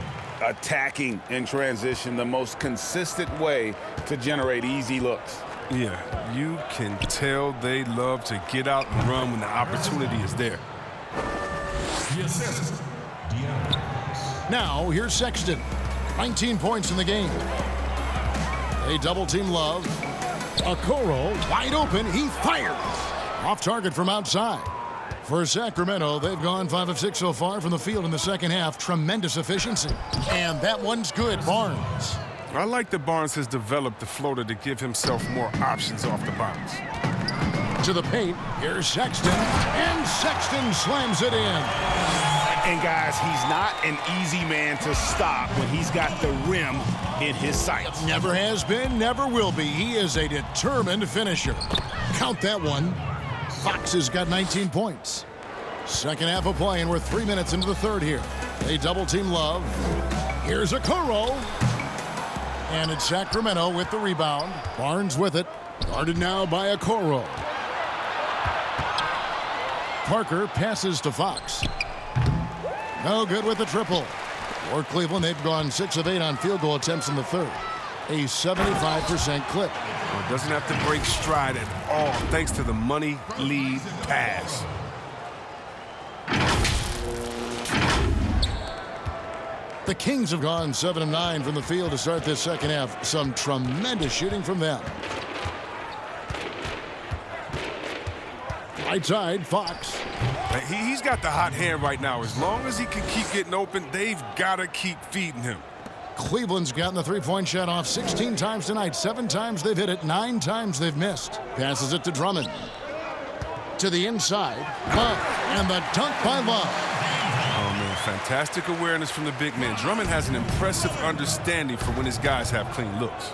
attacking in transition, the most consistent way to generate easy looks. Yeah, you can tell they love to get out and run when the opportunity is there. Now, here's Sexton. 19 points in the game. They double-team Love. Okoro, wide open, he fires. Off target from outside. For Sacramento, they've gone 5 of 6 so far from the field in the second half. Tremendous efficiency. And that one's good, Barnes. I like that Barnes has developed the floater to give himself more options off the bounce. To the paint, here's Sexton, and Sexton slams it in. And guys, he's not an easy man to stop when he's got the rim in his sights. Never has been, never will be. He is a determined finisher. Count that one. Fox has got 19 points. Second half of play, and we're 3 minutes into the third here. They double-team Love. Here's Okoro. And it's Sacramento with the rebound. Barnes with it. Guarded now by Okoro. Parker passes to Fox. No good with the triple. For Cleveland, they've gone 6 of 8 on field goal attempts in the third. A 75% clip. Well, it doesn't have to break stride at all thanks to the money lead pass. The Kings have gone 7 of 9 from the field to start this second half. Some tremendous shooting from them. Right side, Fox. He's got the hot hand right now. As long as he can keep getting open, they've got to keep feeding him. Cleveland's gotten the three-point shot off 16 times tonight. 7 times they've hit it, 9 times they've missed. Passes it to Drummond. To the inside, Love, and the dunk by Love. Oh, man, fantastic awareness from the big man. Drummond has an impressive understanding for when his guys have clean looks.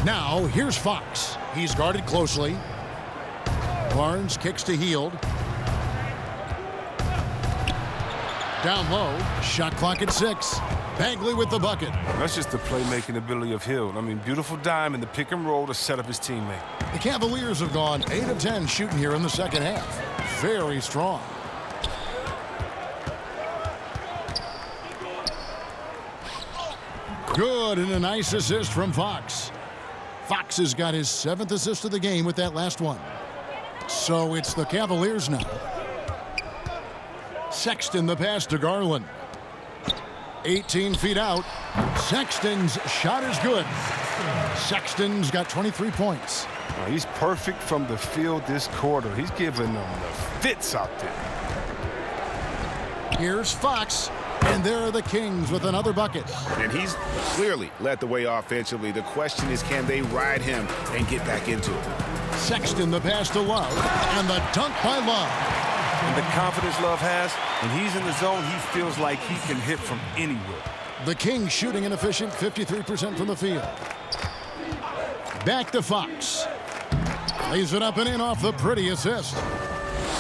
Now, here's Fox. He's guarded closely. Barnes kicks to Hield. Down low, shot clock at 6. Bagley with the bucket. That's just the playmaking ability of Hield. I mean, beautiful dime in the pick and roll to set up his teammate. The Cavaliers have gone 8 of 10 shooting here in the second half. Very strong. Good, and a nice assist from Fox. Fox has got his 7th assist of the game with that last one. So it's the Cavaliers now. Sexton the pass to Garland. 18 feet out. Sexton's shot is good. Sexton's got 23 points. He's perfect from the field this quarter. He's giving them the fits out there. Here's Fox. And there are the Kings with another bucket. And he's clearly led the way offensively. The question is, can they ride him and get back into it? Sexton the pass to Love. And the dunk by Love. And the confidence Love has, when he's in the zone, he feels like he can hit from anywhere. The Kings shooting an efficient 53% from the field. Back to Fox. Lays it up and in off the pretty assist.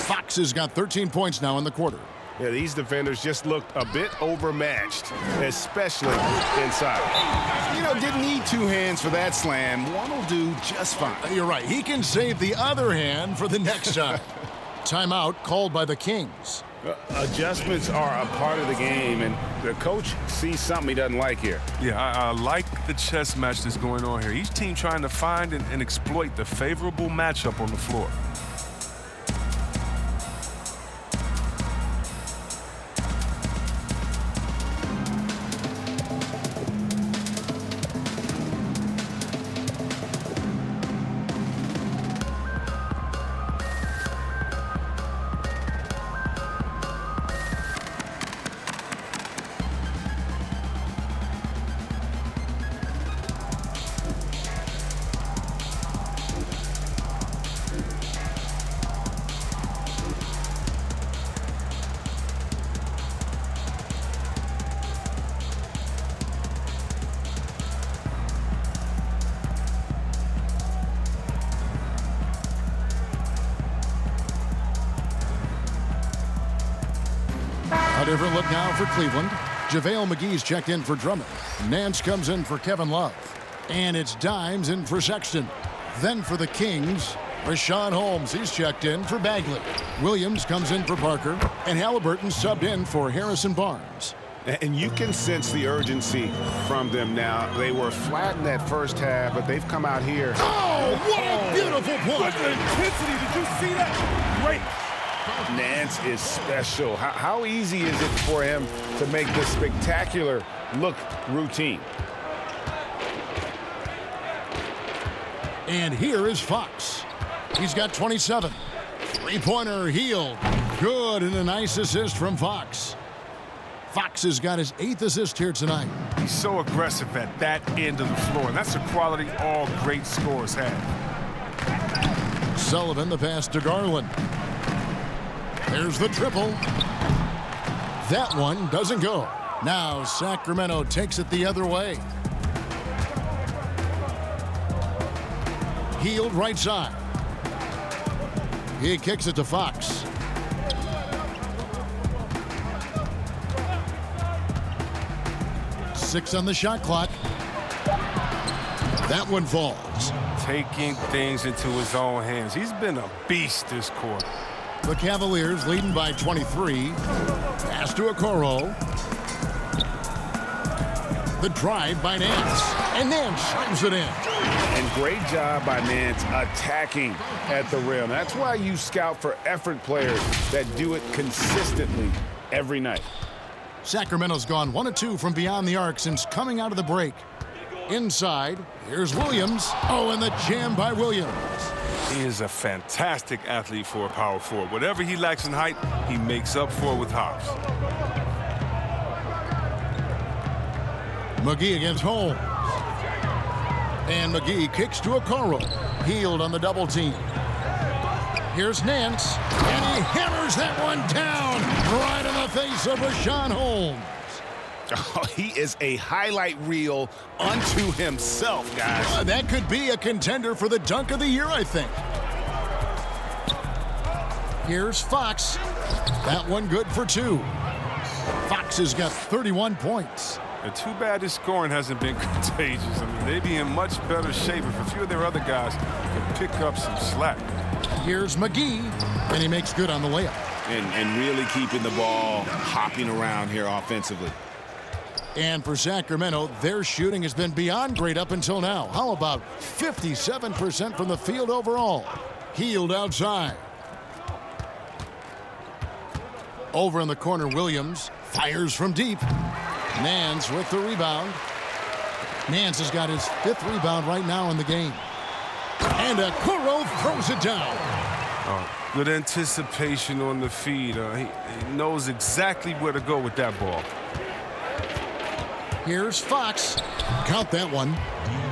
Fox has got 13 points now in the quarter. Yeah, these defenders just looked a bit overmatched, especially inside. You know, didn't need 2 hands for that slam. One will do just fine. You're right. He can save the other hand for the next time. Timeout called by the Kings. Adjustments are a part of the game, and the coach sees something he doesn't like here. Yeah, I like the chess match that's going on here. Each team trying to find and exploit the favorable matchup on the floor. A different look now for Cleveland. JaVale McGee's checked in for Drummond. Nance comes in for Kevin Love. And it's Dimes in for Sexton. Then for the Kings, Rashawn Holmes, he's checked in for Bagley. Williams comes in for Parker, and Halliburton subbed in for Harrison Barnes. And you can sense the urgency from them now. They were flat in that first half, but they've come out here. Oh, what a beautiful point! What intensity, did you see that? Great. Nance is special. How easy is it for him to make this spectacular look routine? And here is Fox. He's got 27. Three-pointer, Hield. Good, and a nice assist from Fox. Fox has got his 8th assist here tonight. He's so aggressive at that end of the floor, and that's a quality all great scorers have. Sullivan, the pass to Garland. There's the triple. That one doesn't go. Now Sacramento takes it the other way. Hield right side. He kicks it to Fox. Six on the shot clock. That one falls. Taking things into his own hands. He's been a beast this quarter. The Cavaliers leading by 23. Pass to Okoro. The drive by Nance. And Nance slams it in. And great job by Nance attacking at the rim. That's why you scout for effort players that do it consistently every night. Sacramento's gone 1 of 2 from beyond the arc since coming out of the break. Inside, here's Williams. Oh, and the jam by Williams. He is a fantastic athlete for a power forward. Whatever he lacks in height, he makes up for it with hops. McGee against Holmes. And McGee kicks to Okoro. Hield on the double team. Here's Nance. And he hammers that one down right in the face of Rashawn Holmes. Oh, he is a highlight reel unto himself, guys. That could be a contender for the dunk of the year, I think. Here's Fox. That one good for 2. Fox has got 31 points. And too bad his scoring hasn't been contagious. I mean, they'd be in much better shape if a few of their other guys could pick up some slack. Here's McGee, and he makes good on the layup. And really keeping the ball hopping around here offensively. And for Sacramento, their shooting has been beyond great up until now. How about 57% from the field overall? Hield outside. Over in the corner, Williams fires from deep. Nance with the rebound. Nance has got his 5th rebound right now in the game. And Okoro throws it down. Good anticipation on the feed. He knows exactly where to go with that ball. Here's Fox. Count that one.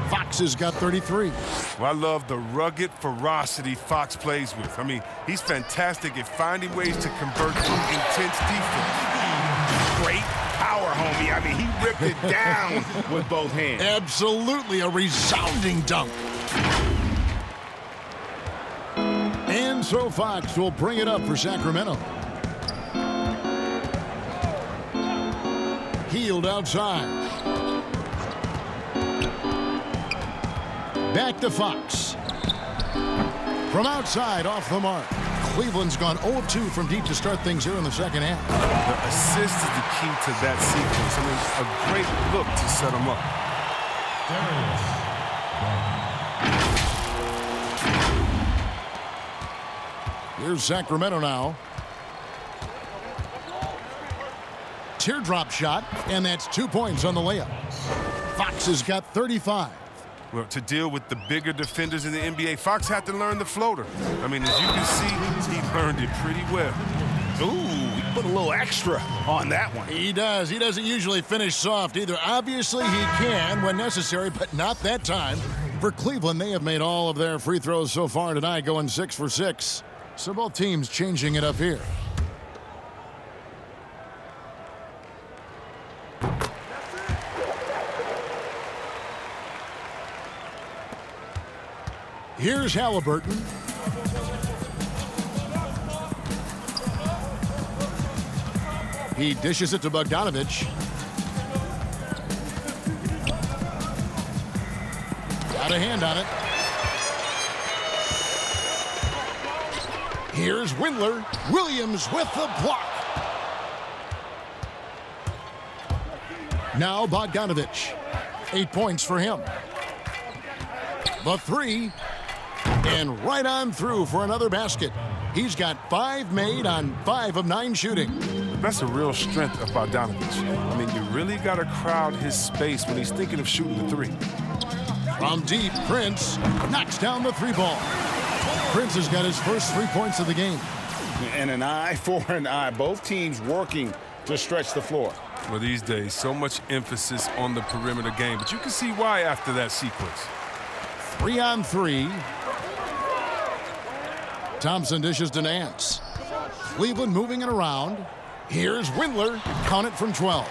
Fox has got 33. Well, I love the rugged ferocity Fox plays with. I mean, he's fantastic at finding ways to convert to intense defense. Great power, homie. I mean, he ripped it down with both hands. Absolutely a resounding dunk. And so Fox will bring it up for Sacramento. Hield outside. Back to Fox. From outside, off the mark. Cleveland's gone 0-2 from deep to start things here in the second half. The assist is the key to that sequence. I mean, a great look to set them up. Here's Sacramento now. Teardrop shot, and that's 2 points on the layup. Fox has got 35. Well, to deal with the bigger defenders in the NBA, Fox had to learn the floater. I mean, as you can see, he learned it pretty well. Ooh, he put a little extra on that one. He does. He doesn't usually finish soft either. Obviously, he can when necessary, but not that time. For Cleveland, they have made all of their free throws so far tonight, going 6 for 6. So both teams changing it up here. Here's Halliburton. He dishes it to Bogdanovich. Got a hand on it. Here's Windler. Williams with the block. Now Bogdanovich. 8 points for him. The three. And right on through for another basket. He's got 5 made on 5 of 9 shooting. That's a real strength of Bogdanovich. I mean, you really got to crowd his space when he's thinking of shooting the three. From deep, Prince knocks down the 3 ball. Prince has got his first 3 points of the game. And an eye for an eye. Both teams working to stretch the floor. Well, these days, so much emphasis on the perimeter game, but you can see why after that sequence. 3 on 3. Thompson dishes to Nance. Cleveland moving it around. Here's Windler. Count it from 12.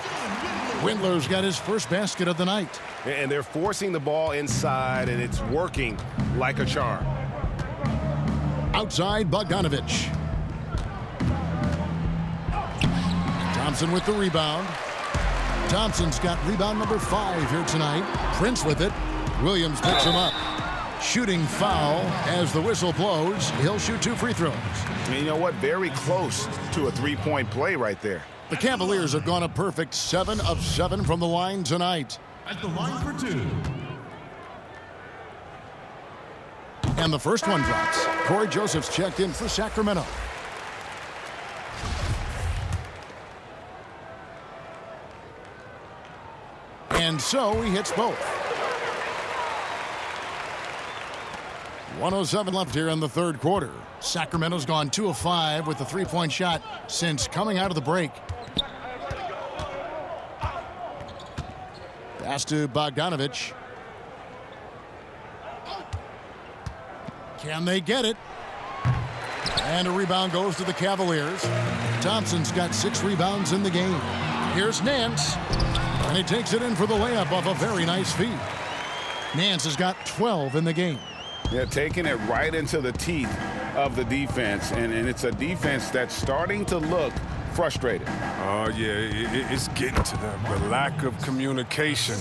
Windler's got his first basket of the night. And they're forcing the ball inside, and it's working like a charm. Outside, Bogdanovich. Thompson with the rebound. Thompson's got rebound number 5 here tonight. Prince with it. Williams picks him up. Shooting foul as the whistle blows. He'll shoot 2 free throws. And you know what? Very close to a 3-point play right there. The Cavaliers have gone a perfect 7 of 7 from the line tonight. At the line for 2. And the first one drops. Corey Joseph's checked in for Sacramento. And so he hits both. 1:07 left here in the third quarter. Sacramento's gone 2 of 5 with the 3-point shot since coming out of the break. Pass to Bogdanovich. Can they get it? And a rebound goes to the Cavaliers. Thompson's got 6 rebounds in the game. Here's Nance. And he takes it in for the layup off a very nice feed. Nance has got 12 in the game. Yeah, taking it right into the teeth of the defense. And it's a defense that's starting to look frustrated. Oh, yeah, it's getting to them. The lack of communication,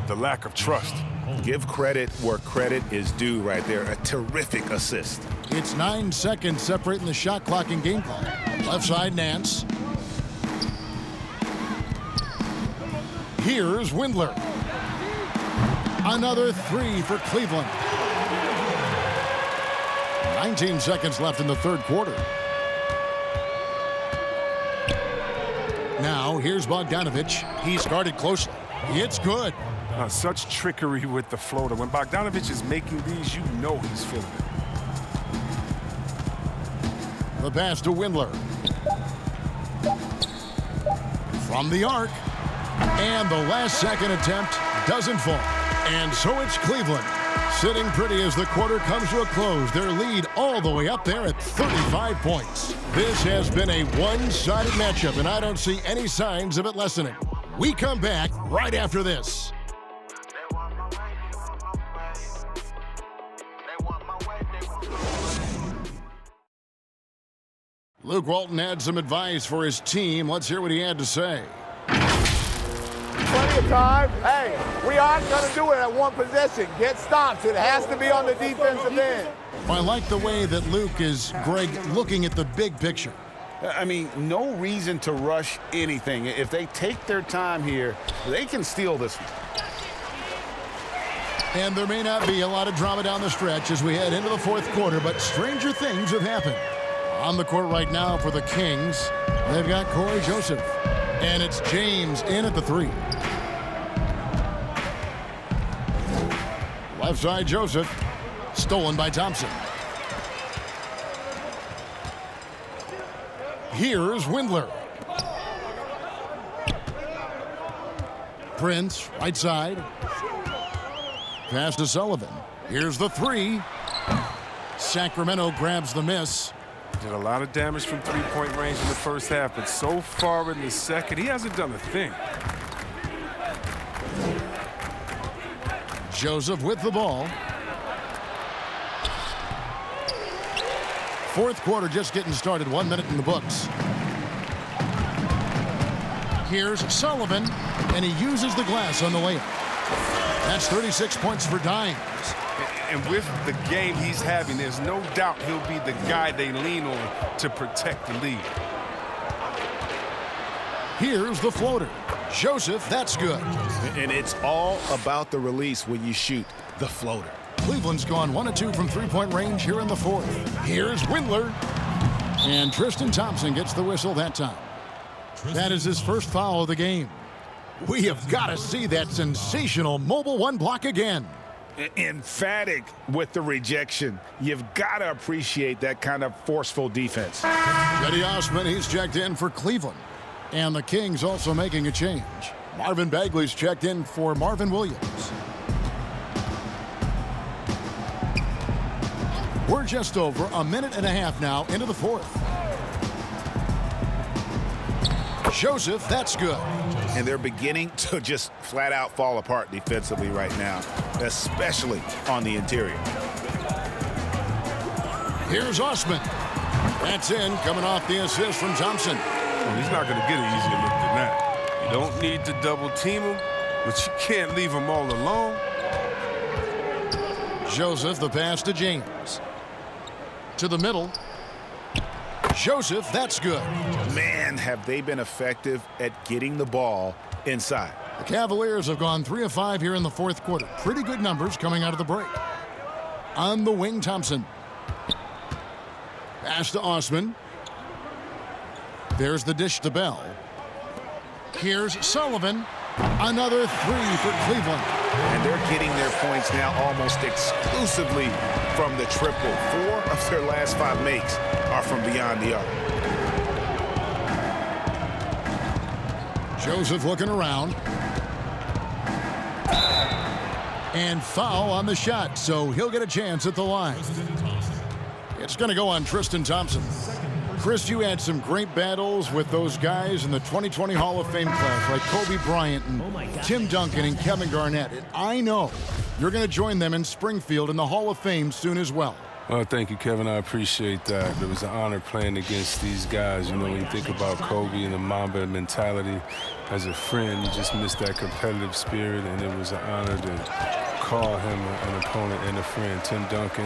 the lack of trust. Give credit where credit is due right there. A terrific assist. It's 9 seconds separating the shot clock and game clock. Left side, Nance. Here's Windler. Another 3 for Cleveland. 19 seconds left in the third quarter. Now, here's Bogdanovich. He's guarded closely. It's good. Such trickery with the floater. When Bogdanovich is making these, you know he's feeling it. The pass to Windler. From the arc. And the last second attempt doesn't fall. And so it's Cleveland sitting pretty as the quarter comes to a close. Their lead all the way up there at 35 points. This has been a one-sided matchup, and I don't see any signs of it lessening. We come back right after this. Luke Walton had some advice for his team. Let's hear what he had to say. Plenty of time. Hey, we aren't going to do it at one possession. Get stops. It has to be on the defensive end. I like the way that Luke is, Greg, looking at the big picture. I mean, no reason to rush anything. If they take their time here, they can steal this one. And there may not be a lot of drama down the stretch as we head into the fourth quarter, but stranger things have happened. On the court right now for the Kings, they've got Corey Joseph. And it's James in at the 3. Left side, Joseph. Stolen by Thompson. Here's Windler. Prince, right side. Pass to Sullivan. Here's the 3. Sacramento grabs the miss. Did a lot of damage from three-point range in the first half, but so far in the second, he hasn't done a thing. Joseph with the ball. Fourth quarter just getting started. 1 minute in the books. Here's Sullivan, and he uses the glass on the layup. That's 36 points for Dimes. And with the game he's having, there's no doubt he'll be the guy they lean on to protect the lead. Here's the floater. Joseph, that's good. And it's all about the release when you shoot the floater. Cleveland's gone 1 of 2 from three-point range here in the fourth. Here's Windler. And Tristan Thompson gets the whistle that time. That is his first foul of the game. We have got to see that sensational Mobile One block again. Emphatic with the rejection. You've got to appreciate that kind of forceful defense. Cedi Osman, he's checked in for Cleveland. And the Kings also making a change. Marvin Bagley's checked in for Marvin Williams. We're just over a minute and a half now into the fourth. Joseph, that's good. And they're beginning to just flat out fall apart defensively right now, especially on the interior. Here's Osman. That's in, coming off the assist from Thompson. Well, he's not going to get an easier look than that. You don't need to double team him, but you can't leave him all alone. Joseph, the pass to James. To the middle. Joseph, that's good. Man, have they been effective at getting the ball inside. The Cavaliers have gone 3 of 5 here in the fourth quarter. Pretty good numbers coming out of the break. On the wing, Thompson. Pass to Osman. There's the dish to Bell. Here's Sullivan. Another 3 for Cleveland. And they're getting their points now almost exclusively from the triple. 4 of their last 5 makes are from beyond the arc. Joseph looking around. And foul on the shot, so he'll get a chance at the line. It's going to go on Tristan Thompson. Chris, you had some great battles with those guys in the 2020 Hall of Fame class, like Kobe Bryant and Tim Duncan and Kevin Garnett. And I know you're going to join them in Springfield in the Hall of Fame soon as well. Well, thank you, Kevin. I appreciate that. It was an honor playing against these guys. You know, when you think about Kobe and the Mamba mentality, as a friend, you just miss that competitive spirit, and it was an honor to call him an opponent and a friend. Tim Duncan,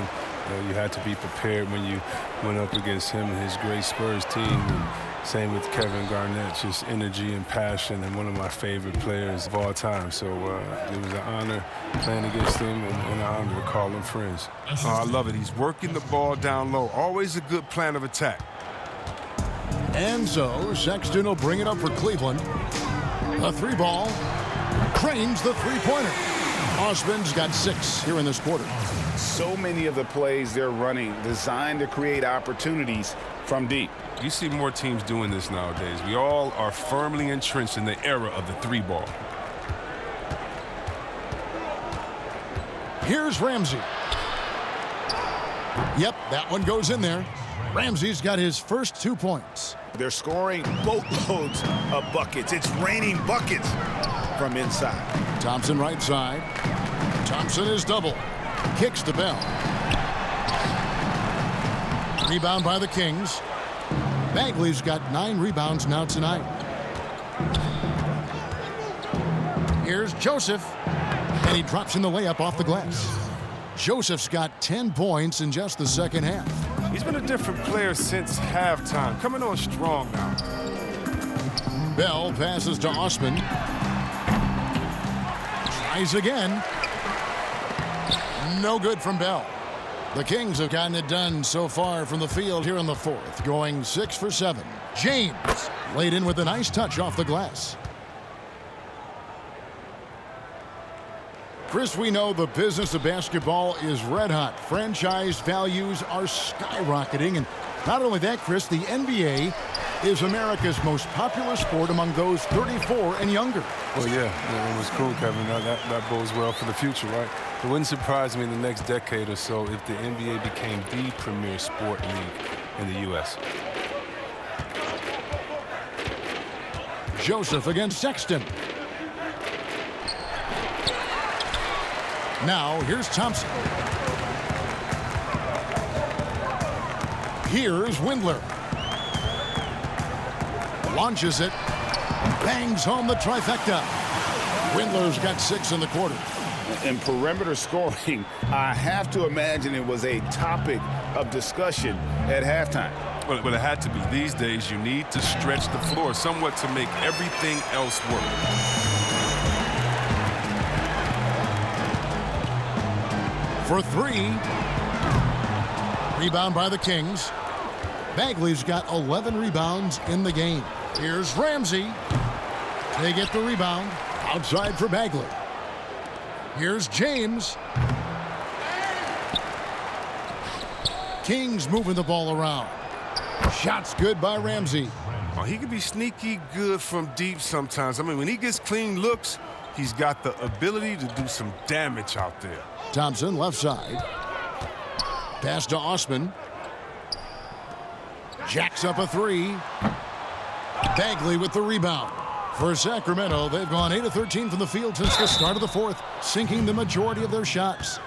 you had to be prepared when you went up against him and his great Spurs team. And same with Kevin Garnett, just energy and passion, and one of my favorite players of all time. So it was an honor playing against him and an honor to call them friends. I love it. He's working the ball down low. Always a good plan of attack. And so Sexton will bring it up for Cleveland. A 3-ball. Cranes the 3-pointer. Osman's got 6 here in this quarter. So many of the plays they're running designed to create opportunities from deep. You see more teams doing this nowadays. We all are firmly entrenched in the era of the 3-ball. Here's Ramsey. Yep, that one goes in there. Ramsey's got his first 2 points. They're scoring boatloads of buckets. It's raining buckets from inside. Thompson right side. Thompson is double. Kicks to Bell. Rebound by the Kings. Bagley's got 9 rebounds now tonight. Here's Joseph. And he drops in the layup off the glass. Joseph's got 10 points in just the second half. He's been a different player since halftime. Coming on strong now. Bell passes to Osman. Tries again. No good from Bell. The Kings have gotten it done so far from the field here in the fourth, going 6 for 7. James laid in with a nice touch off the glass. Chris, we know the business of basketball is red hot. Franchise values are skyrocketing. And not only that, Chris, the NBA is America's most popular sport among those 34 and younger. Well, yeah, it was cool, Kevin. That bodes well for the future, right? It wouldn't surprise me in the next decade or so if the NBA became the premier sport league in the U.S. Joseph against Sexton. Now, here's Thompson. Here's Windler. Launches it. Bangs home the trifecta. Windler's got 6 in the quarter. In perimeter scoring, I have to imagine it was a topic of discussion at halftime. Well, it had to be. These days, you need to stretch the floor somewhat to make everything else work. For three. Rebound by the Kings. Bagley's got 11 rebounds in the game. Here's Ramsey. They get the rebound. Outside for Bagley. Here's James. Kings moving the ball around. Shots good by Ramsey. Oh, he can be sneaky good from deep sometimes. I mean, when he gets clean looks, he's got the ability to do some damage out there. Thompson, left side. Pass to Osman. Jacks up a three. Bagley with the rebound. For Sacramento, they've gone 8 of 13 from the field since the start of the fourth, sinking the majority of their shots.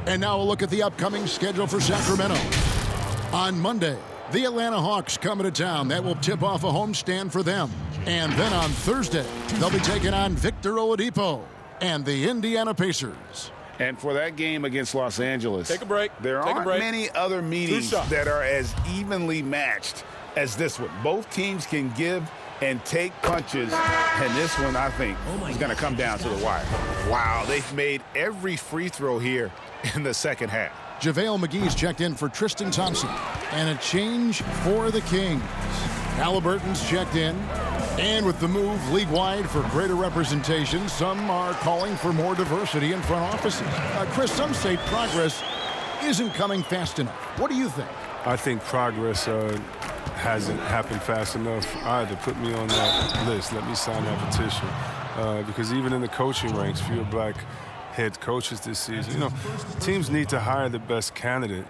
And now a look at the upcoming schedule for Sacramento. On Monday, the Atlanta Hawks come into town. That will tip off a homestand for them. And then on Thursday, they'll be taking on Victor Oladipo and the Indiana Pacers. And for that game against Los Angeles, take a break. There aren't many other meetings that are as evenly matched as this one. Both teams can give and take punches, and this one, I think, is going to come down to the wire. Wow, they've made every free throw here in the second half. JaVale McGee's checked in for Tristan Thompson, and a change for the Kings. Halliburton's checked in, and with the move league-wide for greater representation, some are calling for more diversity in front offices. Chris, some say progress isn't coming fast enough. What do you think? I think progress hasn't happened fast enough either. Put me on that list. Let me sign that petition. Because even in the coaching ranks, fewer black head coaches this season. You know, teams need to hire the best candidate.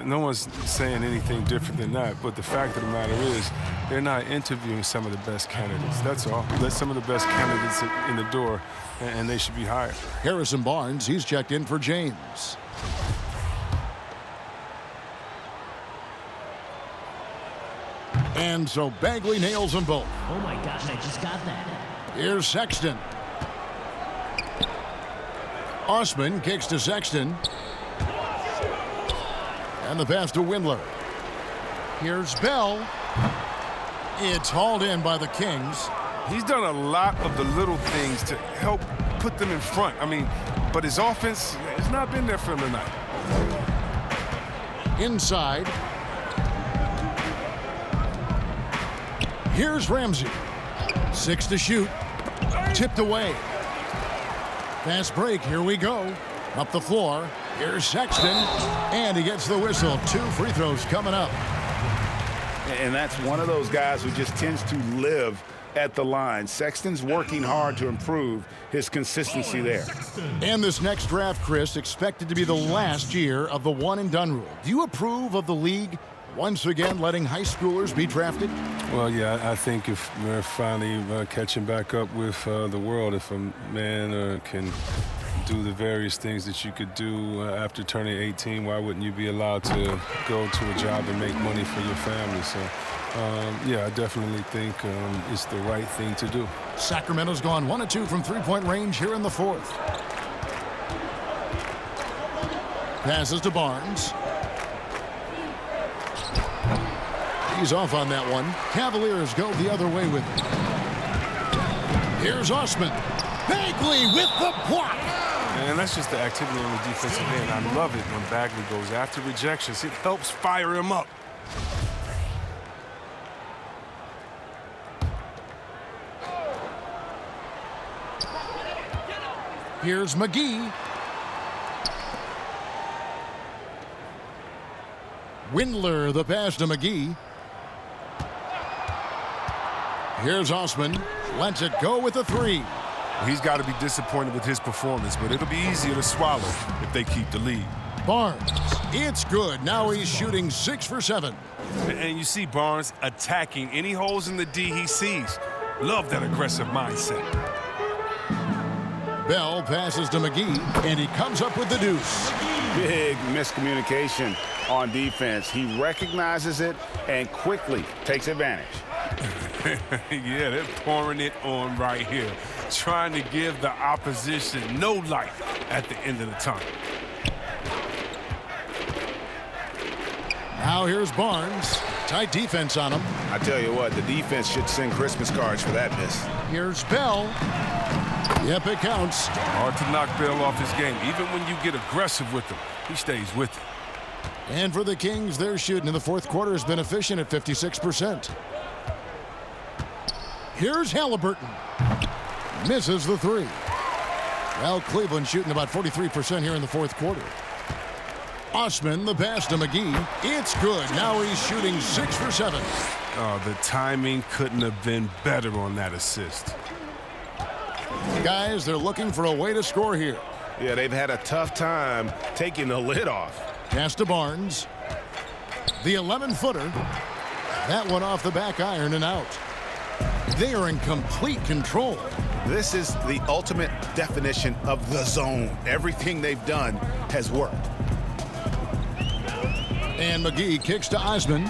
No one's saying anything different than that. But the fact of the matter is, they're not interviewing some of the best candidates. That's all. Let some of the best candidates in the door, and they should be hired. Harrison Barnes, he's checked in for James. And so Bagley nails them both. Oh my gosh, I just got that. Here's Sexton. Osman kicks to Sexton. And the pass to Windler. Here's Bell. It's hauled in by the Kings. He's done a lot of the little things to help put them in front. I mean, but his offense has not been there for him tonight. Inside. Here's Ramsey. 6 to shoot. Tipped away. Fast break. Here we go. Up the floor. Here's Sexton. And he gets the whistle. 2 free throws coming up. And that's one of those guys who just tends to live at the line. Sexton's working hard to improve his consistency there. And this next draft, Chris, expected to be the last year of the one-and-done rule. Do you approve of the league once again letting high schoolers be drafted? Well, yeah, I think if we're finally catching back up with the world, if a man can do the various things that you could do after turning 18, why wouldn't you be allowed to go to a job and make money for your family? So, yeah, I definitely think it's the right thing to do. Sacramento's gone 1 of 2 from three-point range here in the fourth. Passes to Barnes. He's off on that one. Cavaliers go the other way with it. Here's Osman. Bagley with the block. And that's just the activity on the defensive end. I love it when Bagley goes after rejections. It helps fire him up. Here's McGee. Windler, the pass to McGee. Here's Osman. Lets it go with a 3. He's got to be disappointed with his performance, but it'll be easier to swallow if they keep the lead. Barnes, it's good. Now he's shooting 6 for 7. And you see Barnes attacking any holes in the D he sees. Love that aggressive mindset. Bell passes to McGee, and he comes up with the deuce. Big miscommunication on defense. He recognizes it and quickly takes advantage. Yeah, they're pouring it on right here. trying to give the opposition no life at the end of the tunnel. Now here's Barnes. Tight defense on him. I tell you what, the defense should send Christmas cards for that miss. Here's Bell. Yep, it counts. Hard to knock Bell off his game. Even when you get aggressive with him, he stays with it. And for the Kings, their shooting in the fourth quarter has been efficient at 56%. Here's Halliburton. Misses the three. Well, Cleveland shooting about 43% here in the fourth quarter. Osman, the pass to McGee. It's good. Now he's shooting 6 for 7. Oh, the timing couldn't have been better on that assist. Guys, they're looking for a way to score here. Yeah, they've had a tough time taking the lid off. Pass to Barnes. The 11-footer. That one off the back iron and out. They are in complete control. This is the ultimate definition of the zone. Everything they've done has worked. And McGee kicks to Osman.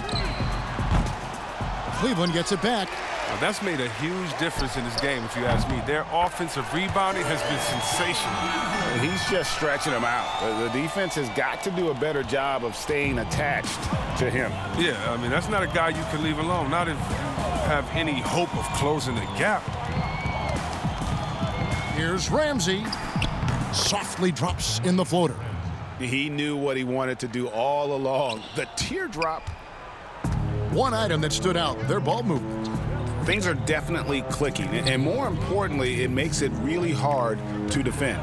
Cleveland gets it back. Well, that's made a huge difference in this game, if you ask me. Their offensive rebounding has been sensational. And he's just stretching them out. The defense has got to do a better job of staying attached to him. Yeah, I mean, that's not a guy you can leave alone, not if you have any hope of closing the gap. Here's Ramsey. Softly drops in the floater. He knew what he wanted to do all along. The teardrop. One item that stood out, their ball movement. Things are definitely clicking, and more importantly, it makes it really hard to defend.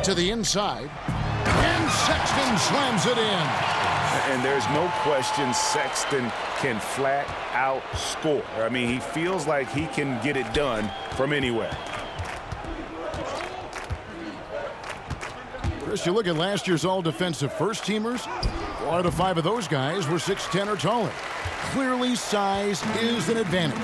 To the inside, and Sexton slams it in. And there's no question Sexton can flat out score. I mean, he feels like he can get it done from anywhere. Chris, you look at last year's all-defensive first-teamers, 4 out of 5 of those guys were 6'10" or taller. Clearly, size is an advantage.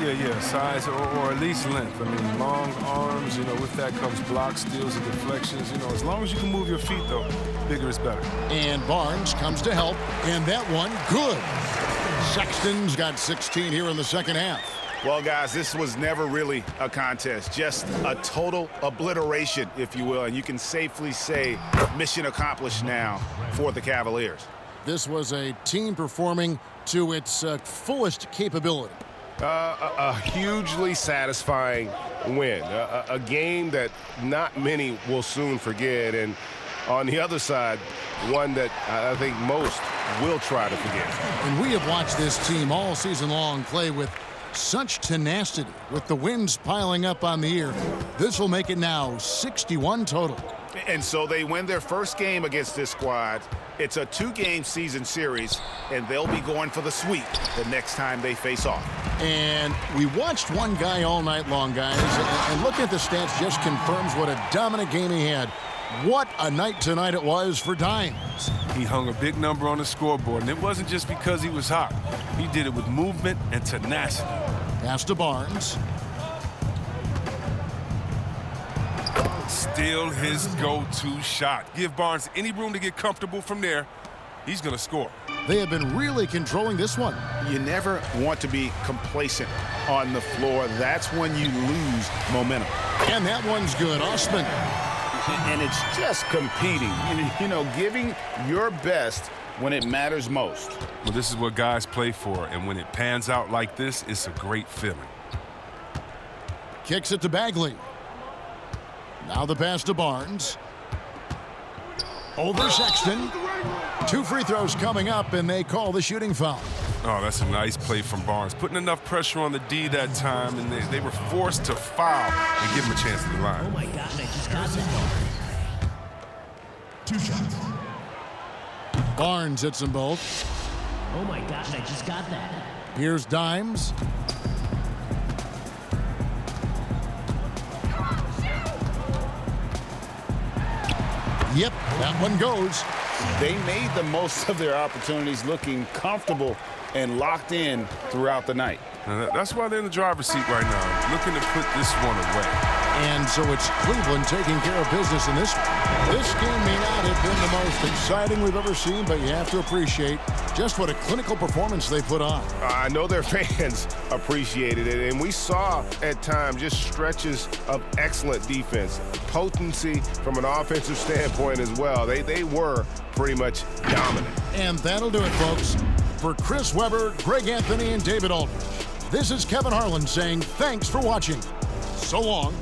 Yeah, size or at least length. I mean, long arms, with that comes blocks, steals, and deflections. As long as you can move your feet, though, bigger is better. And Barnes comes to help, and that one, good. Sexton's got 16 here in the second half. Well, guys, this was never really a contest, just a total obliteration, if you will, and you can safely say mission accomplished now for the Cavaliers. This was a team performing to its fullest capability. A hugely satisfying win, a game that not many will soon forget, and on the other side, one that I think most will try to forget. And we have watched this team all season long play with such tenacity. With the wins piling up on the year, this will make it now 61 total. And so they win their first game against this squad. It's a 2-game season series, and they'll be going for the sweep the next time they face off. And we watched one guy all night long, guys, and looking at the stats just confirms what a dominant game he had. What a night tonight it was for Dimes. He hung a big number on the scoreboard, and it wasn't just because he was hot. He did it with movement and tenacity. Pass to Barnes. Still his go-to shot. Give Barnes any room to get comfortable from there. He's going to score. They have been really controlling this one. You never want to be complacent on the floor. That's when you lose momentum. And that one's good. Osman. And it's just competing, giving your best when it matters most. Well, this is what guys play for, and when it pans out like this, it's a great feeling. Kicks it to Bagley. Now the pass to Barnes. Over Sexton. 2 free throws coming up, and they call the shooting foul. Oh, that's a nice play from Barnes. Putting enough pressure on the D that time, and they were forced to foul and give him a chance to the line. Oh, my God, I just got that. 2 shots. Barnes hits them both. Oh, my gosh, I just got that. Here's Dimes. Yep, that one goes. They made the most of their opportunities, looking comfortable and locked in throughout the night. That's why they're in the driver's seat right now, looking to put this one away. And so it's Cleveland taking care of business in this one. This game may not have been the most exciting we've ever seen, but you have to appreciate just what a clinical performance they put on. I know their fans appreciated it, and we saw at times just stretches of excellent defense, potency from an offensive standpoint as well. They were pretty much dominant. And that'll do it, folks. For Chris Webber, Greg Anthony, and David Aldridge, this is Kevin Harlan saying thanks for watching. So long.